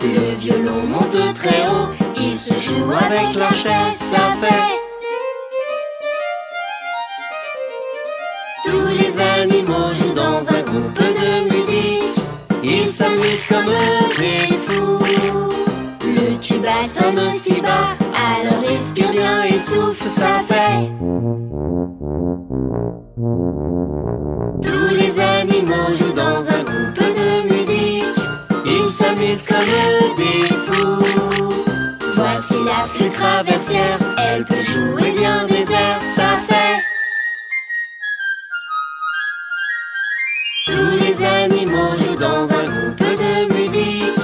[SPEAKER 3] Le violon monte très haut, il se joue avec la chaise, ça fait. Tous les animaux jouent dans un groupe de musique, ils s'amusent comme des fous. Le tuba sonne aussi bas, alors respire bien et souffle, ça fait. Tous les animaux jouent dans un groupe de musique, ils s'amusent comme des fous. Voici la flûte traversière, elle peut jouer bien des airs, ça fait. Tous les animaux jouent dans un groupe de musique,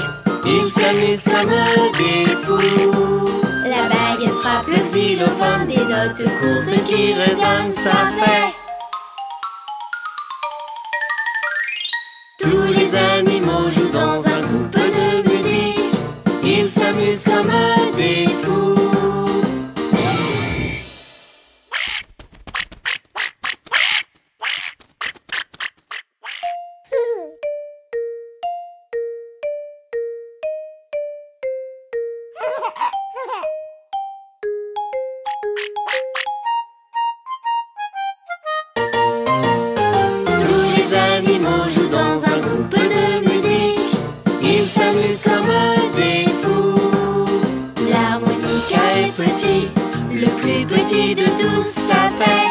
[SPEAKER 3] ils s'amusent comme des fous. La baguette frappe le xylophone, des notes courtes qui résonnent, ça fait. Tous les animaux jouent dans un groupe de musique, ils s'amusent comme des fous. Le plus petit de tous, ça fait.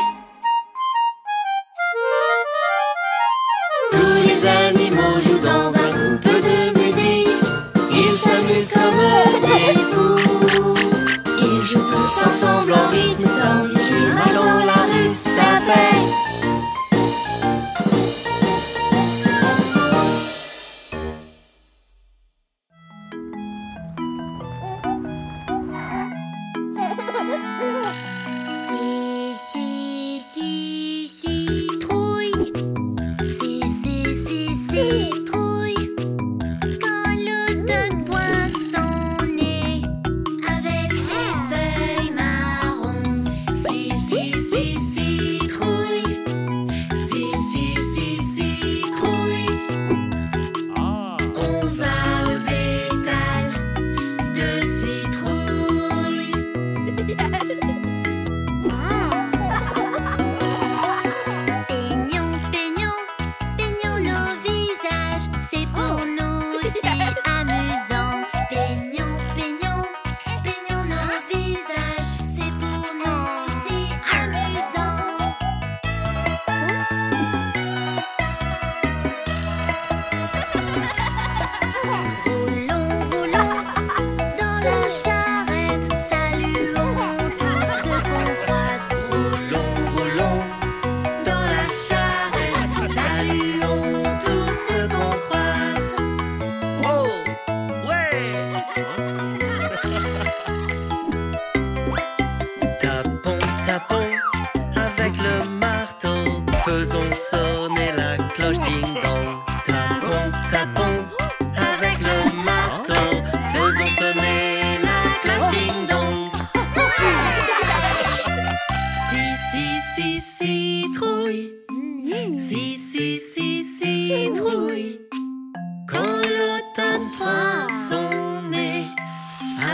[SPEAKER 3] Tous les animaux jouent dans un groupe de musique, ils s'amusent comme des fous. Ils jouent tous ensemble en rythme, tandis qu'ils marchent dans la rue, ça fait.
[SPEAKER 7] Si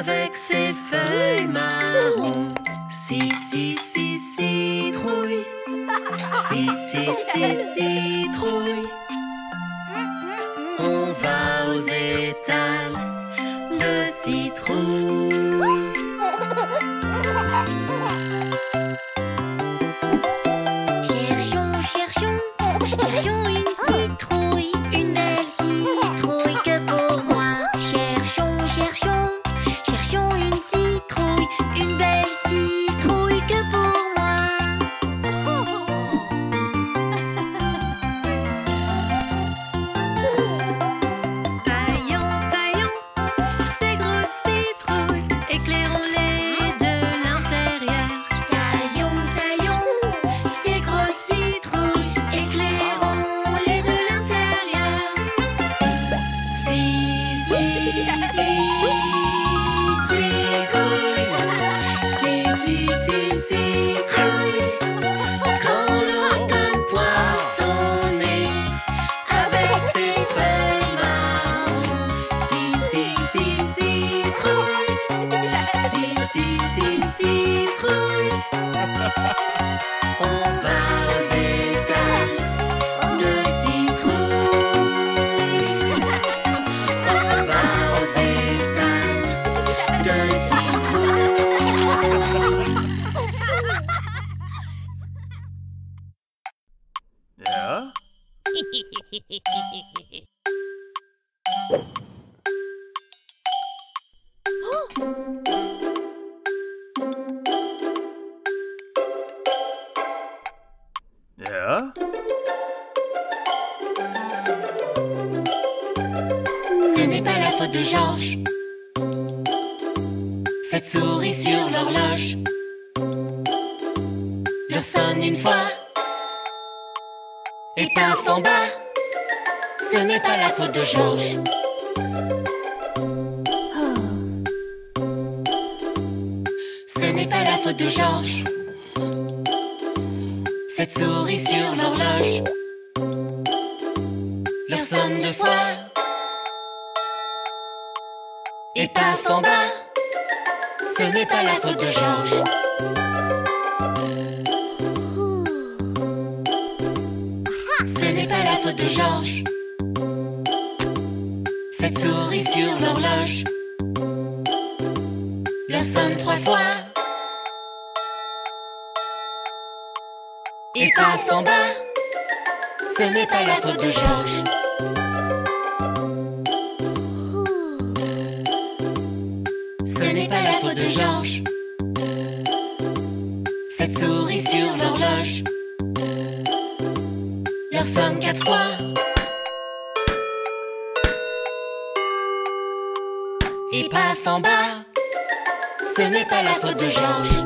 [SPEAKER 4] avec ses feuilles marron. Si, citrouille. Si, citrouille. On va aux étals de citrouille.
[SPEAKER 3] Cherchons une citrouille, une belle citrouille que pour moi. Cherchons une citrouille, une belle citrouille que pour moi.
[SPEAKER 5] Taillons ces grosses citrouilles, éclairons-les de l'intérieur.
[SPEAKER 3] Taillons ces grosses citrouilles, éclairons-les de l'intérieur.
[SPEAKER 4] Citrouille. Quand l'automne pointe son nez avec ses feuilles marron. Si, citrouille. Citrouille. On va aux étals de citrouille. On va aux étals de citrouille.
[SPEAKER 8] Yeah? Yeah?
[SPEAKER 4] Ce n'est pas la faute de Georges. Cette souris sur l'horloge leur sonne une fois et paf en bas. Ce n'est pas la faute de Georges. Ce n'est pas la faute de Georges. Cette souris sur l'horloge leur sonne deux fois et paf en bas. Ce n'est pas la faute de Georges. Ce n'est pas la faute de Georges. Cette souris sur l'horloge leur sonne trois fois et paf en bas. Ce n'est pas la faute de Georges. Ce n'est pas la faute de Georges. Cette souris sur l'horloge leur sonne quatre fois et paf en bas. Ce n'est pas la faute de Georges.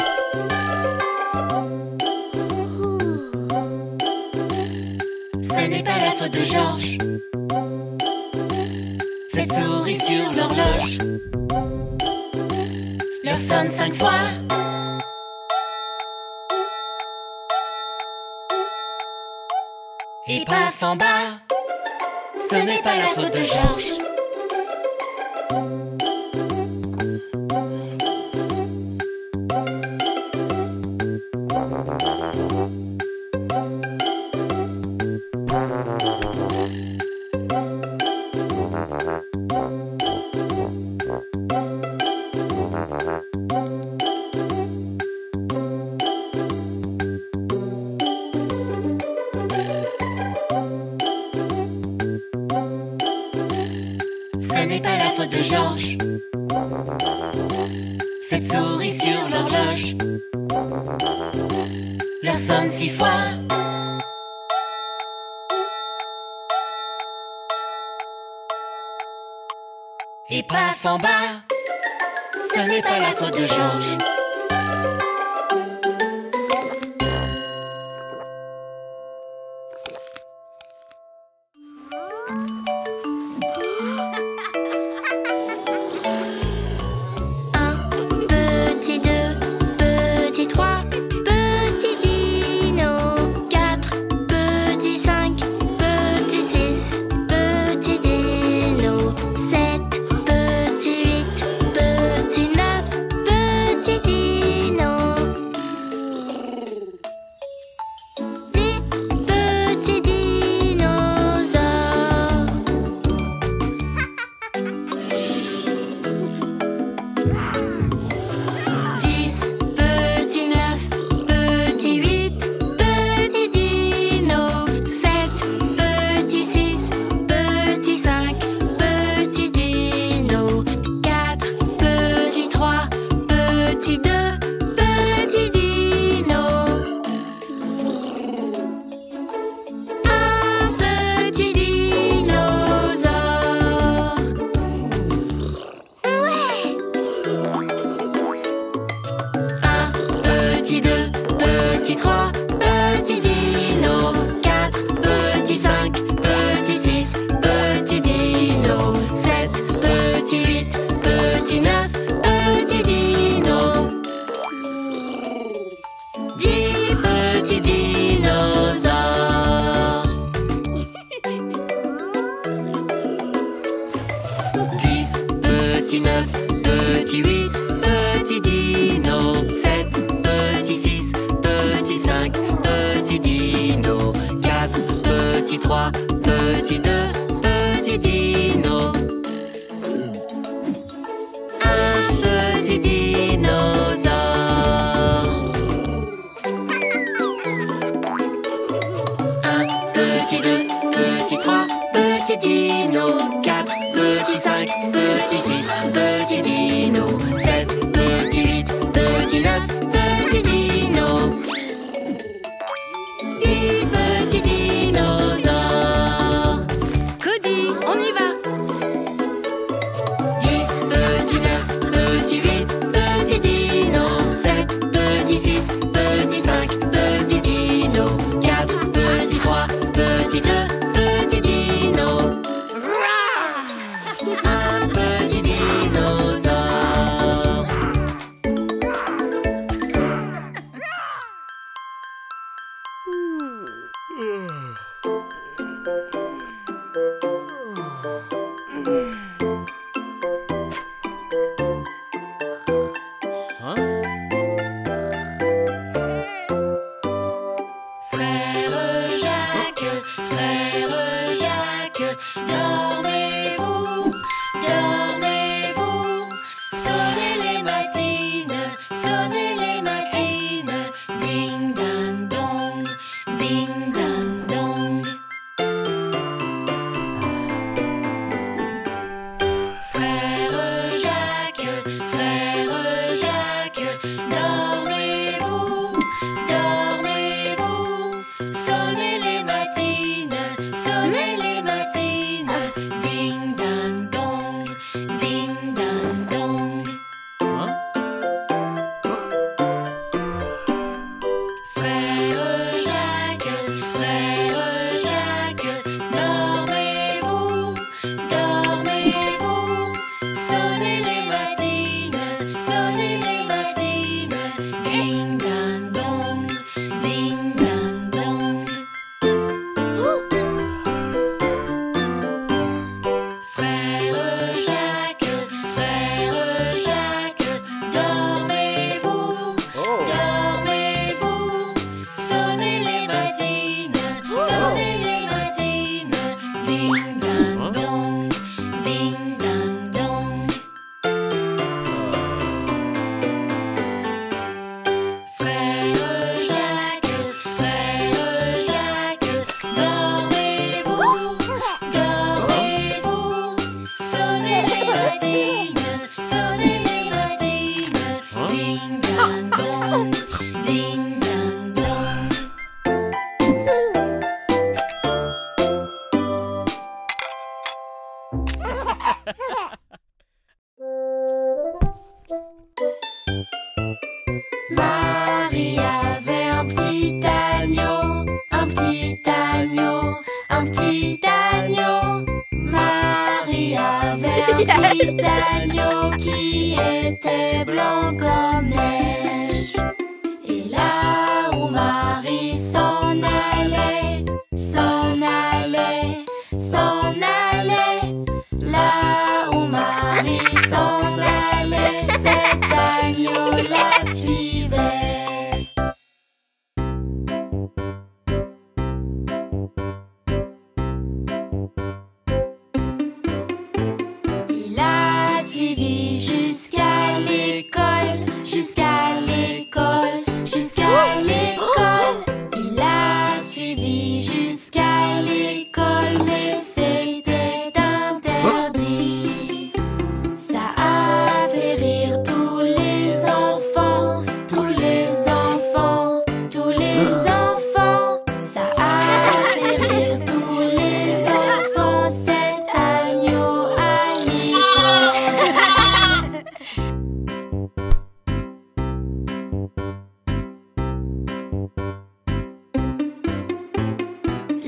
[SPEAKER 4] Ce n'est pas la faute de Georges. Cette souris sur l'horloge leur sonne cinq fois et paf en bas. Ce n'est pas la faute de Georges. Ce n'est pas la faute de Georges. Cette souris sur l'horloge leur sonne six fois et paf en bas. Ce n'est pas la faute de Georges.
[SPEAKER 3] Petit
[SPEAKER 6] petit 9, petit 8, petit dino. 7, petit 6, petit 5, petit dino. 4, petit 3, petit 2, petit dino. Un petit dinosaure. Un petit 2, petit 3, petit dino. 4, petit 5, petit 6, petit dino. 7, petit 8, petit 9, petit dino. 10 petits dinosaures.
[SPEAKER 9] Cody, on y va.
[SPEAKER 6] 10, petit 9, petit 8, petit dino. 7, petit 6, petit 5, petit dino. 4, petit 3, petit 2, petit dino. Un petit dinosaure.
[SPEAKER 3] Frère Jacques, dormez-vous, dormez-vous. Sonnez les matines, ding ding dong, ding ding dong. Frère Jacques, dormez-vous, dormez-vous. Sonnez les matines, ding ding dong, ding ding dong. Frère Jacques, dormez-vous, dormez-vous. Sonnez les matines, ding ding dong, ding ding dong. Frère Jacques, dormez-vous, dormez-vous. Sonnez les matines, ding ding dong, ding ding dong. Frère Jacques, dormez-vous, dormez-vous. Sonnez les matines, ding ding dong, ding ding dong. Marie avait un petit agneau, un petit agneau, un petit agneau. Marie avait un petit agneau qui était blanc comme neige. Et là où Marie s'en allait, là où Marie s'en allait, cet agneau la suivait. Il l'a suivi jusqu'à l'école, jusqu'à l'école, jusqu'à l'école. Il l'a suivi jusqu'à l'école, mais c'était interdit. Ça a fait rire tous les enfants, tous les enfants, tous les enfants. Ça a fait rire tous les enfants, cet agneau à l'école.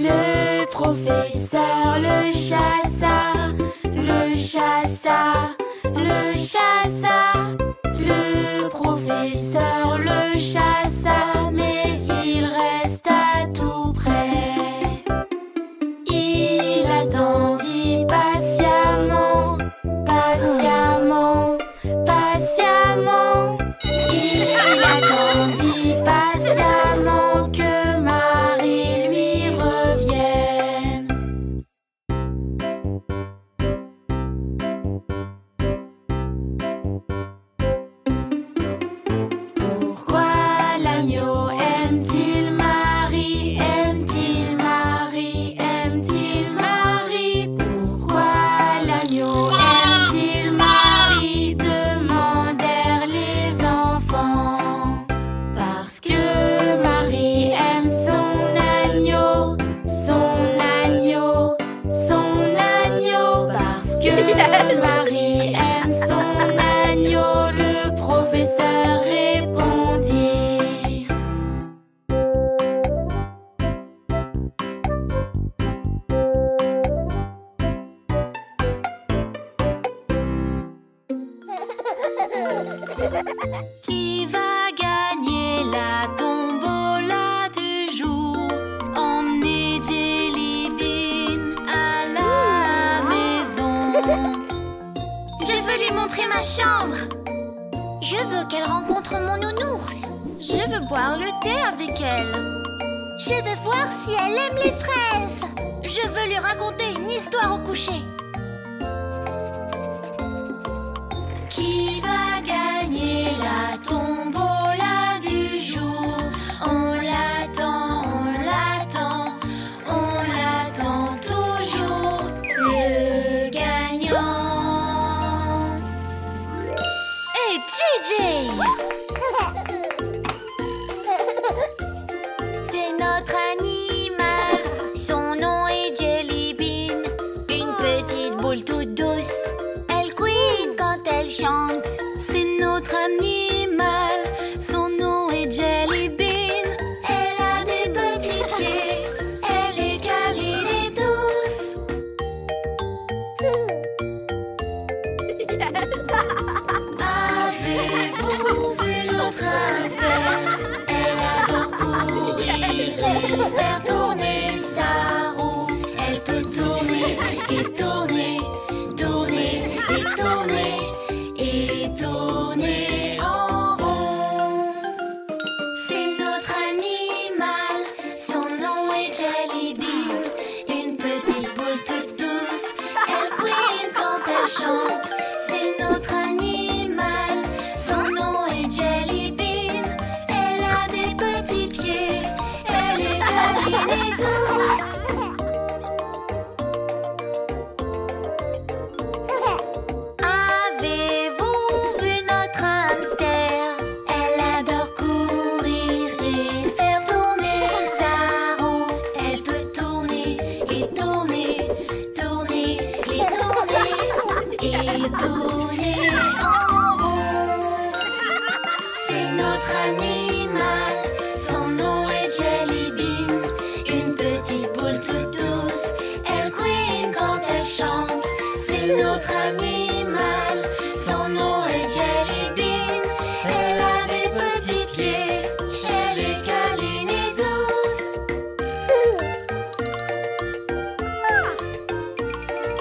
[SPEAKER 3] Le professeur le chassa, le chassa, le chassa. Le professeur le chassa, mais il resta tout près. Il attendit patiemment, patiemment. Qui va gagner la tombola du jour? Emmenez Jelly Bean à la maison. Je veux lui montrer ma chambre. Je veux qu'elle rencontre mon nounours. Je veux boire le thé avec elle.
[SPEAKER 7] Je veux voir si elle aime les fraises.
[SPEAKER 3] Je veux lui raconter une histoire au coucher. Qui va gagner la tombola du jour? On l'attend, on l'attend, on l'attend toujours. Le gagnant est JJ. C'est notre animal. Son nom est Jelly Bean. Une petite boule toute douce. Elle couine quand elle chante. C'est notre animal. Son nom est Jelly Bean. Elle a des petits pieds. Elle est câline et douce. Avez-vous vu notre hamster? Elle adore courir et faire tourner sa roue. Elle peut tourner et tourner, tourner et tourner et tourner en rond. C'est notre animal, son nom est Jelly Bean. Une petite boule toute douce, elle couine quand elle chante. C'est notre animal, son nom est Jelly Bean. Elle a des petits pieds, elle est câline et douce. Avez-vous vu notre hamster? Elle adore courir et faire tourner sa roue. Elle peut tourner et tourner, tourner et tourner et tourner en rond. C'est notre animal, son nom est Jelly Bean. Une petite boule toute douce, elle couine quand elle chante. C'est notre animal, son nom est Jelly Bean. Elle a des petits pieds, elle est câline et douce.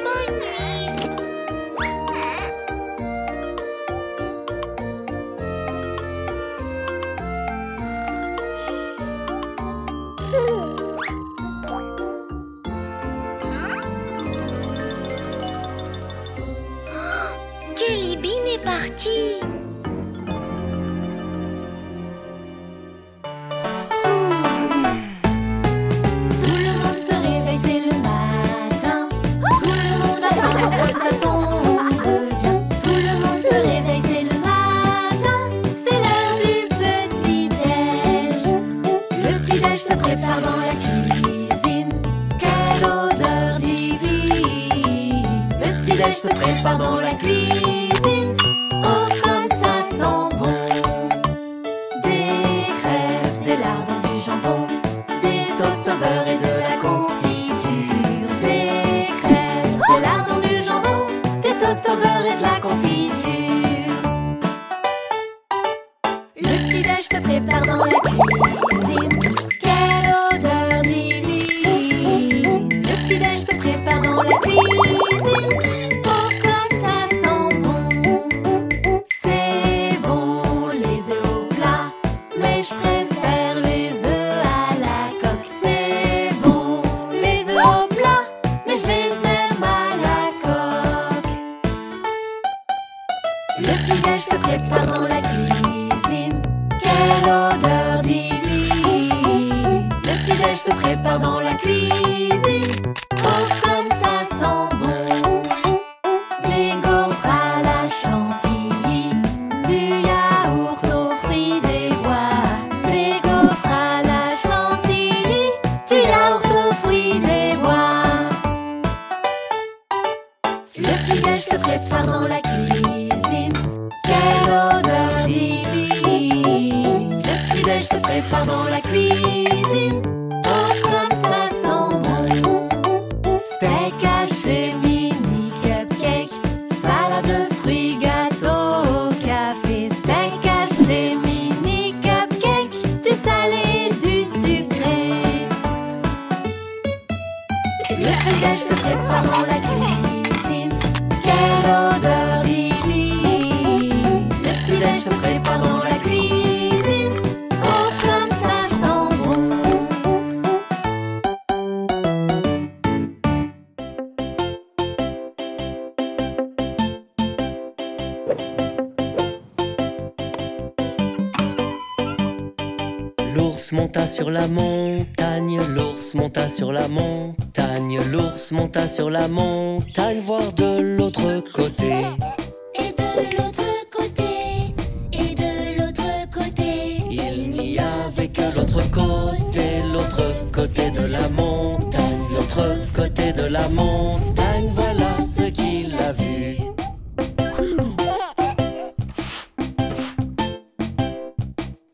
[SPEAKER 3] Bonne nuit. Jelly Bean est parti. Tout le monde se réveille, c'est le matin. Tout le monde attend que ça tombe bien. Tout le monde se réveille, c'est le matin. C'est l'heure du petit-déj. Le petit-déj se prépare dans la cuisine. Quelle odeur divine. Le petit-déj se prépare dans la cuisine. Oh, comme ça sent bon. Des crêpes, des lardons, du jambon, des toasts au beurre et de la confiture. Des crêpes, des lardons, du jambon, des toasts au beurre et de la confiture. Le petit-déj se prépare dans la cuisine. Quelle odeur divine. Le petit-déj se prépare dans la cuisine. Oh, comme ça sent bon. C'est bon les œufs au plat, mais je préfère les œufs à la coque. C'est bon les œufs au plat, mais je les aime à la coque. Le petit-déj se prépare dans la cuisine. Quelle odeur divine. Le petit-déj se prépare dans la cuisine. Oh, comme ça sent bon. Des gaufres à la chantilly, du yaourt aux fruits des bois. Des gaufres à la chantilly, du yaourt aux fruits des bois. Le petit-déj se prépare dans la cuisine. Quelle odeur divine. Le petit-déj se prépare dans la cuisine. Oh, comme ça sent bon. Steak haché, mini cupcake, salade de fruits, gâteau au café.
[SPEAKER 6] L'ours monta sur la montagne, l'ours monta sur la montagne, l'ours monta sur la montagne, voir de l'autre côté.
[SPEAKER 3] Et de l'autre côté, et de l'autre côté.
[SPEAKER 6] Il n'y avait que l'autre côté de la montagne, l'autre côté de la montagne, voilà ce qu'il a vu.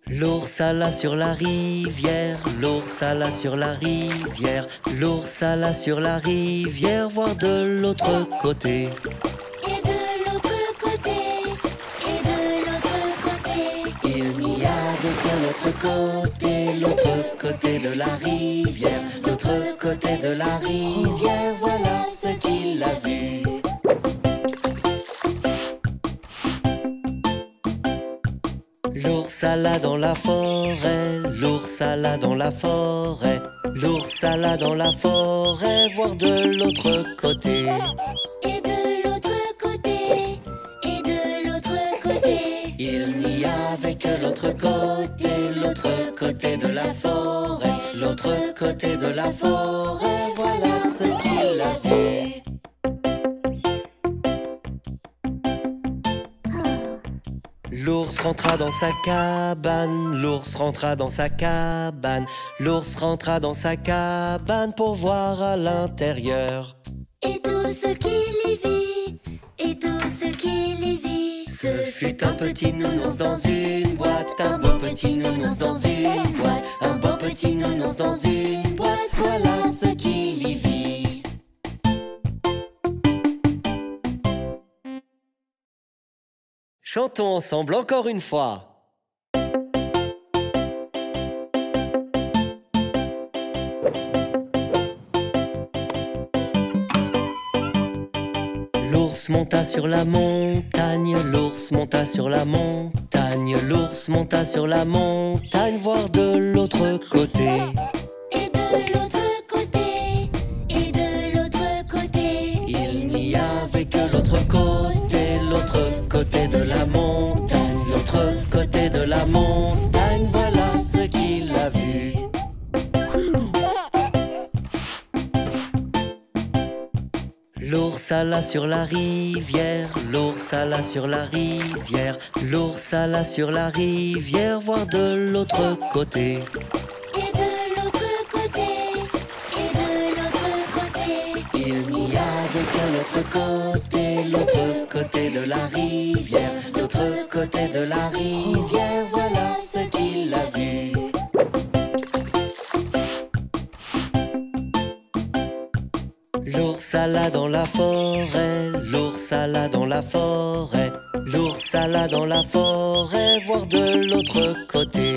[SPEAKER 6] L'ours alla sur la rivière, l'ours alla sur la rivière, l'ours alla sur la rivière, voir de l'autre côté.
[SPEAKER 3] Et de l'autre côté, et de l'autre côté.
[SPEAKER 6] Il n'y avait que l'autre côté de la rivière, l'autre côté de la rivière, voilà ce qu'il a vu. L'ours alla dans la forêt, l'ours alla dans la forêt, l'ours alla dans la forêt, voir de l'autre côté.
[SPEAKER 3] Et de l'autre côté, et de l'autre côté.
[SPEAKER 6] Il n'y avait que l'autre côté de la forêt, l'autre côté de la forêt, voilà ce qu'il a vu. L'ours rentra dans sa cabane, l'ours rentra dans sa cabane, l'ours rentra dans sa cabane pour voir à l'intérieur.
[SPEAKER 3] Et tout ce qu'il y vit, et tout ce qu'il y vit.
[SPEAKER 6] Ce fut un petit nounours dans une boîte, un beau petit nounours dans une boîte, un beau petit nounours dans une boîte, voilà ce qu'il y vit.
[SPEAKER 2] Chantons ensemble encore une fois.
[SPEAKER 6] L'ours monta sur la montagne, l'ours monta sur la montagne, l'ours monta sur la montagne, voir de l'autre côté.
[SPEAKER 3] Et de l'autre côté, et de l'autre côté.
[SPEAKER 6] Il n'y avait que l'autre côté de la montagne, l'autre côté de la montagne, voilà ce qu'il a vu. L'ours alla sur la rivière, l'ours alla sur la rivière, l'ours alla sur la rivière, voir de l'autre côté.
[SPEAKER 3] Et de l'autre côté, et de l'autre côté.
[SPEAKER 6] Il n'y avait que l'autre côté de la rivière, l'autre côté de la rivière, voilà ce qu'il a vu. L'ours alla dans la forêt, l'ours alla dans la forêt, l'ours alla dans la forêt, voir de l'autre côté.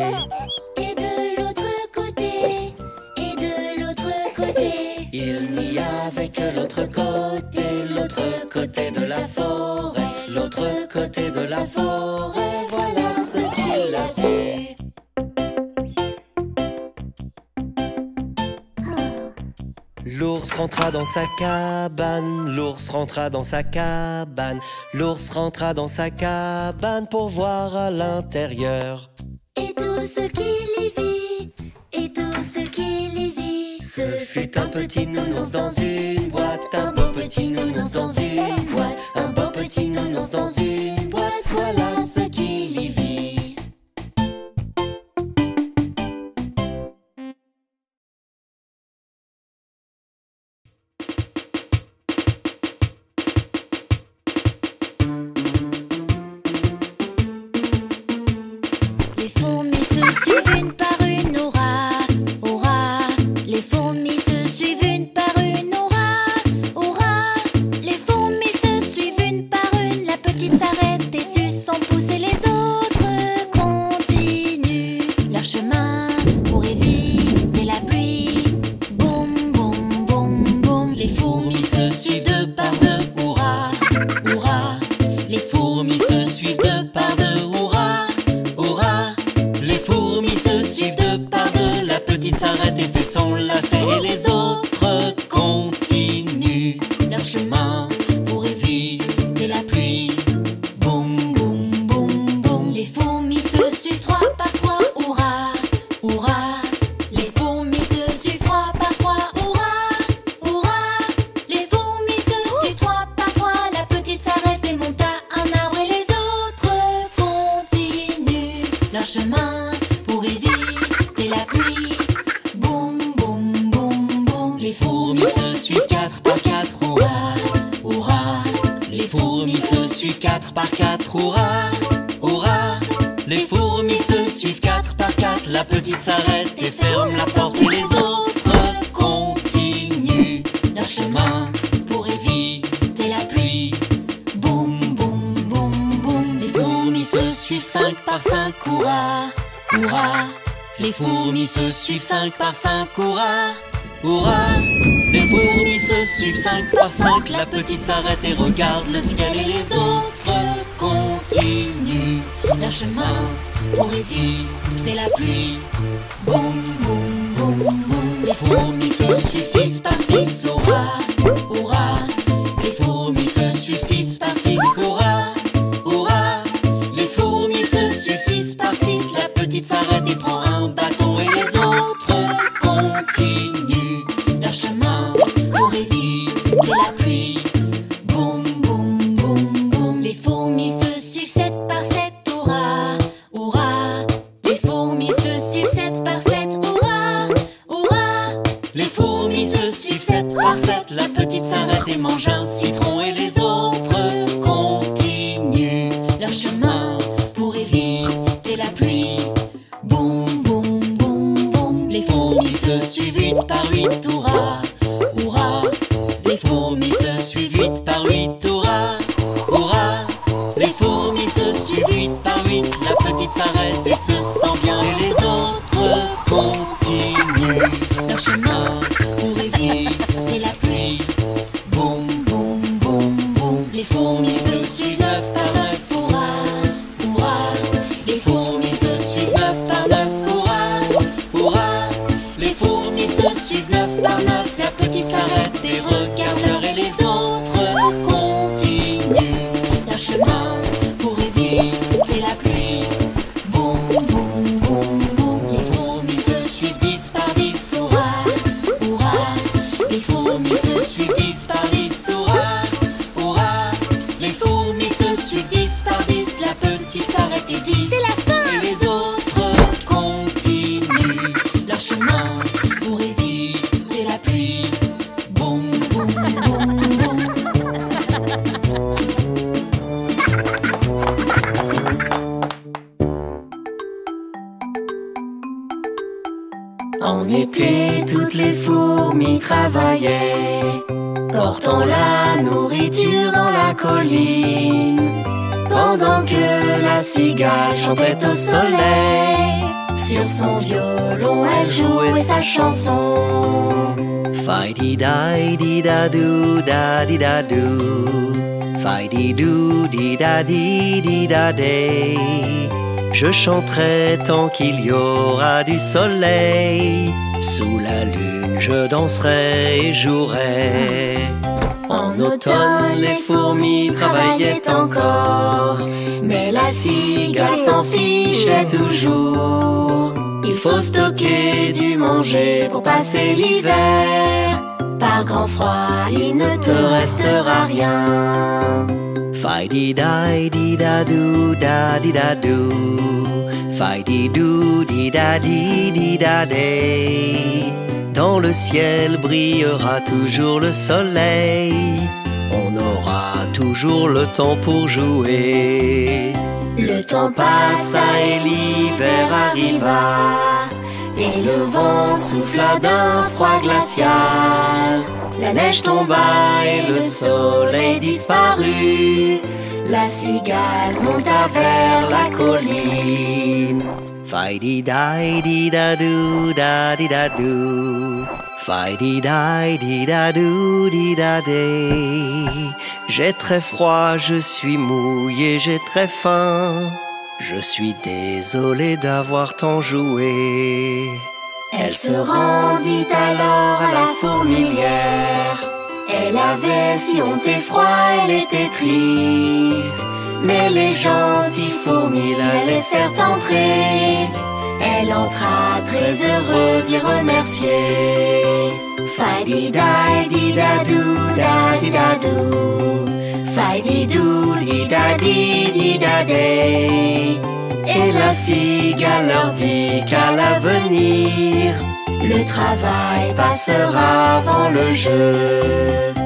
[SPEAKER 3] Et de l'autre côté, et de l'autre côté.
[SPEAKER 6] Il n'y avait que l'autre côté de la forêt, l'autre côté de la forêt, voilà ce qu'il a vu. L'ours rentra dans sa cabane, l'ours rentra dans sa cabane, l'ours rentra dans sa cabane pour voir à l'intérieur.
[SPEAKER 3] Et tout ce qu'il y vit, et tout ce qu'il y vit.
[SPEAKER 6] Ce fut un petit nounours dans une boîte, un beau petit nounours dans une boîte, un beau petit nounours dans une boîte, voilà ce qu'il y vit.
[SPEAKER 3] Les fourmis se suivent une par une, hurrah, hurrah. Les fourmis se suivent une par une, hurrah, hurrah. Les fourmis se leur chemin pour éviter la pluie. Boum, boum, boum, boum. Les fourmis se suivent 4 par 4, hurrah, hurrah. Les fourmis se suivent 4 par 4, hurrah, hurrah. Les fourmis se suivent 4 par 4. La petite s'arrête et ferme la porte et les autres continuent leur chemin pour éviter la pluie. Boum, boum, boum, boum. Les fourmis se suivent 5 par 5, hurrah, hurrah. Les fourmis se suivent 5 par 5, hurrah, hurrah. Les fourmis se suivent 5 par 5. La petite s'arrête et regarde le ciel et les autres continuent leur chemin pour éviter la pluie. Boum, boum, boum, boum. Les fourmis se suivent 6 par 6, hurrah, hurrah. Les fourmis se suivent 6 par 6, hurrah, hurrah. Les fourmis se suivent 6 par 6. La petite s'arrête et prend un bâton et les autres continuent leur chemin pour éviter la pluie. Boum, boum, boum, boum. Les fourmis se suivent 7 par 7, hurrah, hurrah. Les fourmis se suivent 7 par 7, hurrah, hurrah. Les fourmis se suivent 7 par 7. La petite s'arrête et mange un citron et les autres continuent leur chemin pour éviter la pluie. Boum, boum, boum, boum. Les fourmis se suivent 8 par 8, hurrah, hurrah. Les fourmis se suivent 8 par 8, hurrah, hurrah. Les fourmis se suivent 8 par 8. La petite s'arrête et se sent bien et les autres continuent leur chemin pour éviter la pluie. Boum, boum, boum, boum. Les fourmis se suivent 9 par 9, hurrah, hurrah. Les fourmis se suivent 9 par 9, hurrah, hurrah. Les fourmis se suivent 9 par 9. La petite s'arrête et regarde l'heure et les autres continuent leur chemin pour éviter la pluie. Boum, boum, boum, boum. Les fourmis se suivent 10 par 10, hurrah, hurrah. Les fourmis se suivent 10 par 10, hurrah, hurrah. Les fourmis se suivent 10 par 10. La petite s'arrête et dit c'est la fin. Et les autres continuent leur chemin pour éviter la pluie. Boum, boum, boum, boum. En été, toutes les fourmis travaillaient, portant la nourriture dans la colline, pendant que la cigale chantait au soleil. Sur son violon, elle jouait sa chanson.
[SPEAKER 6] Fi-di-da-di-da-doo, da-di-da-doo. Fi-di-doo-di-da-di-di-da-day. Je chanterai tant qu'il y aura du soleil. Sous la lune, je danserai et jouerai. En automne, les fourmis travaillaient encore, mais la cigale s'en fichait toujours. Il faut stocker du manger pour passer l'hiver. Par grand froid, il ne te restera rien. Fi-di-da-di-da-doo, da-di-da-doo. Fi-di-doo-di-da-di-di-da-day. Dans le ciel brillera toujours le soleil. On aura toujours le temps pour jouer. Le temps passa et l'hiver arriva, et le vent souffla d'un froid glacial. La neige tomba et le soleil disparut. La cigale monta vers la colline. Fi-di-da-di-da-doo, da-di-da-doo. Fi-di-da-di-da-doo, di-da-day. J'ai très froid, je suis mouillé, j'ai très faim. Je suis désolé d'avoir tant joué. Elle se rendit alors à la fourmilière. Elle avait si honte et froid, elle était triste. Mais les gentilles fourmis la laissèrent entrer. Elle entra très heureuse les remercier. Fi-di-da-di-da-doo, da-di-da-doo. Fi-di-doo-di-da-di-di-da-day. Et La cigale leur dit qu'à l'avenir, le travail passera avant le jeu.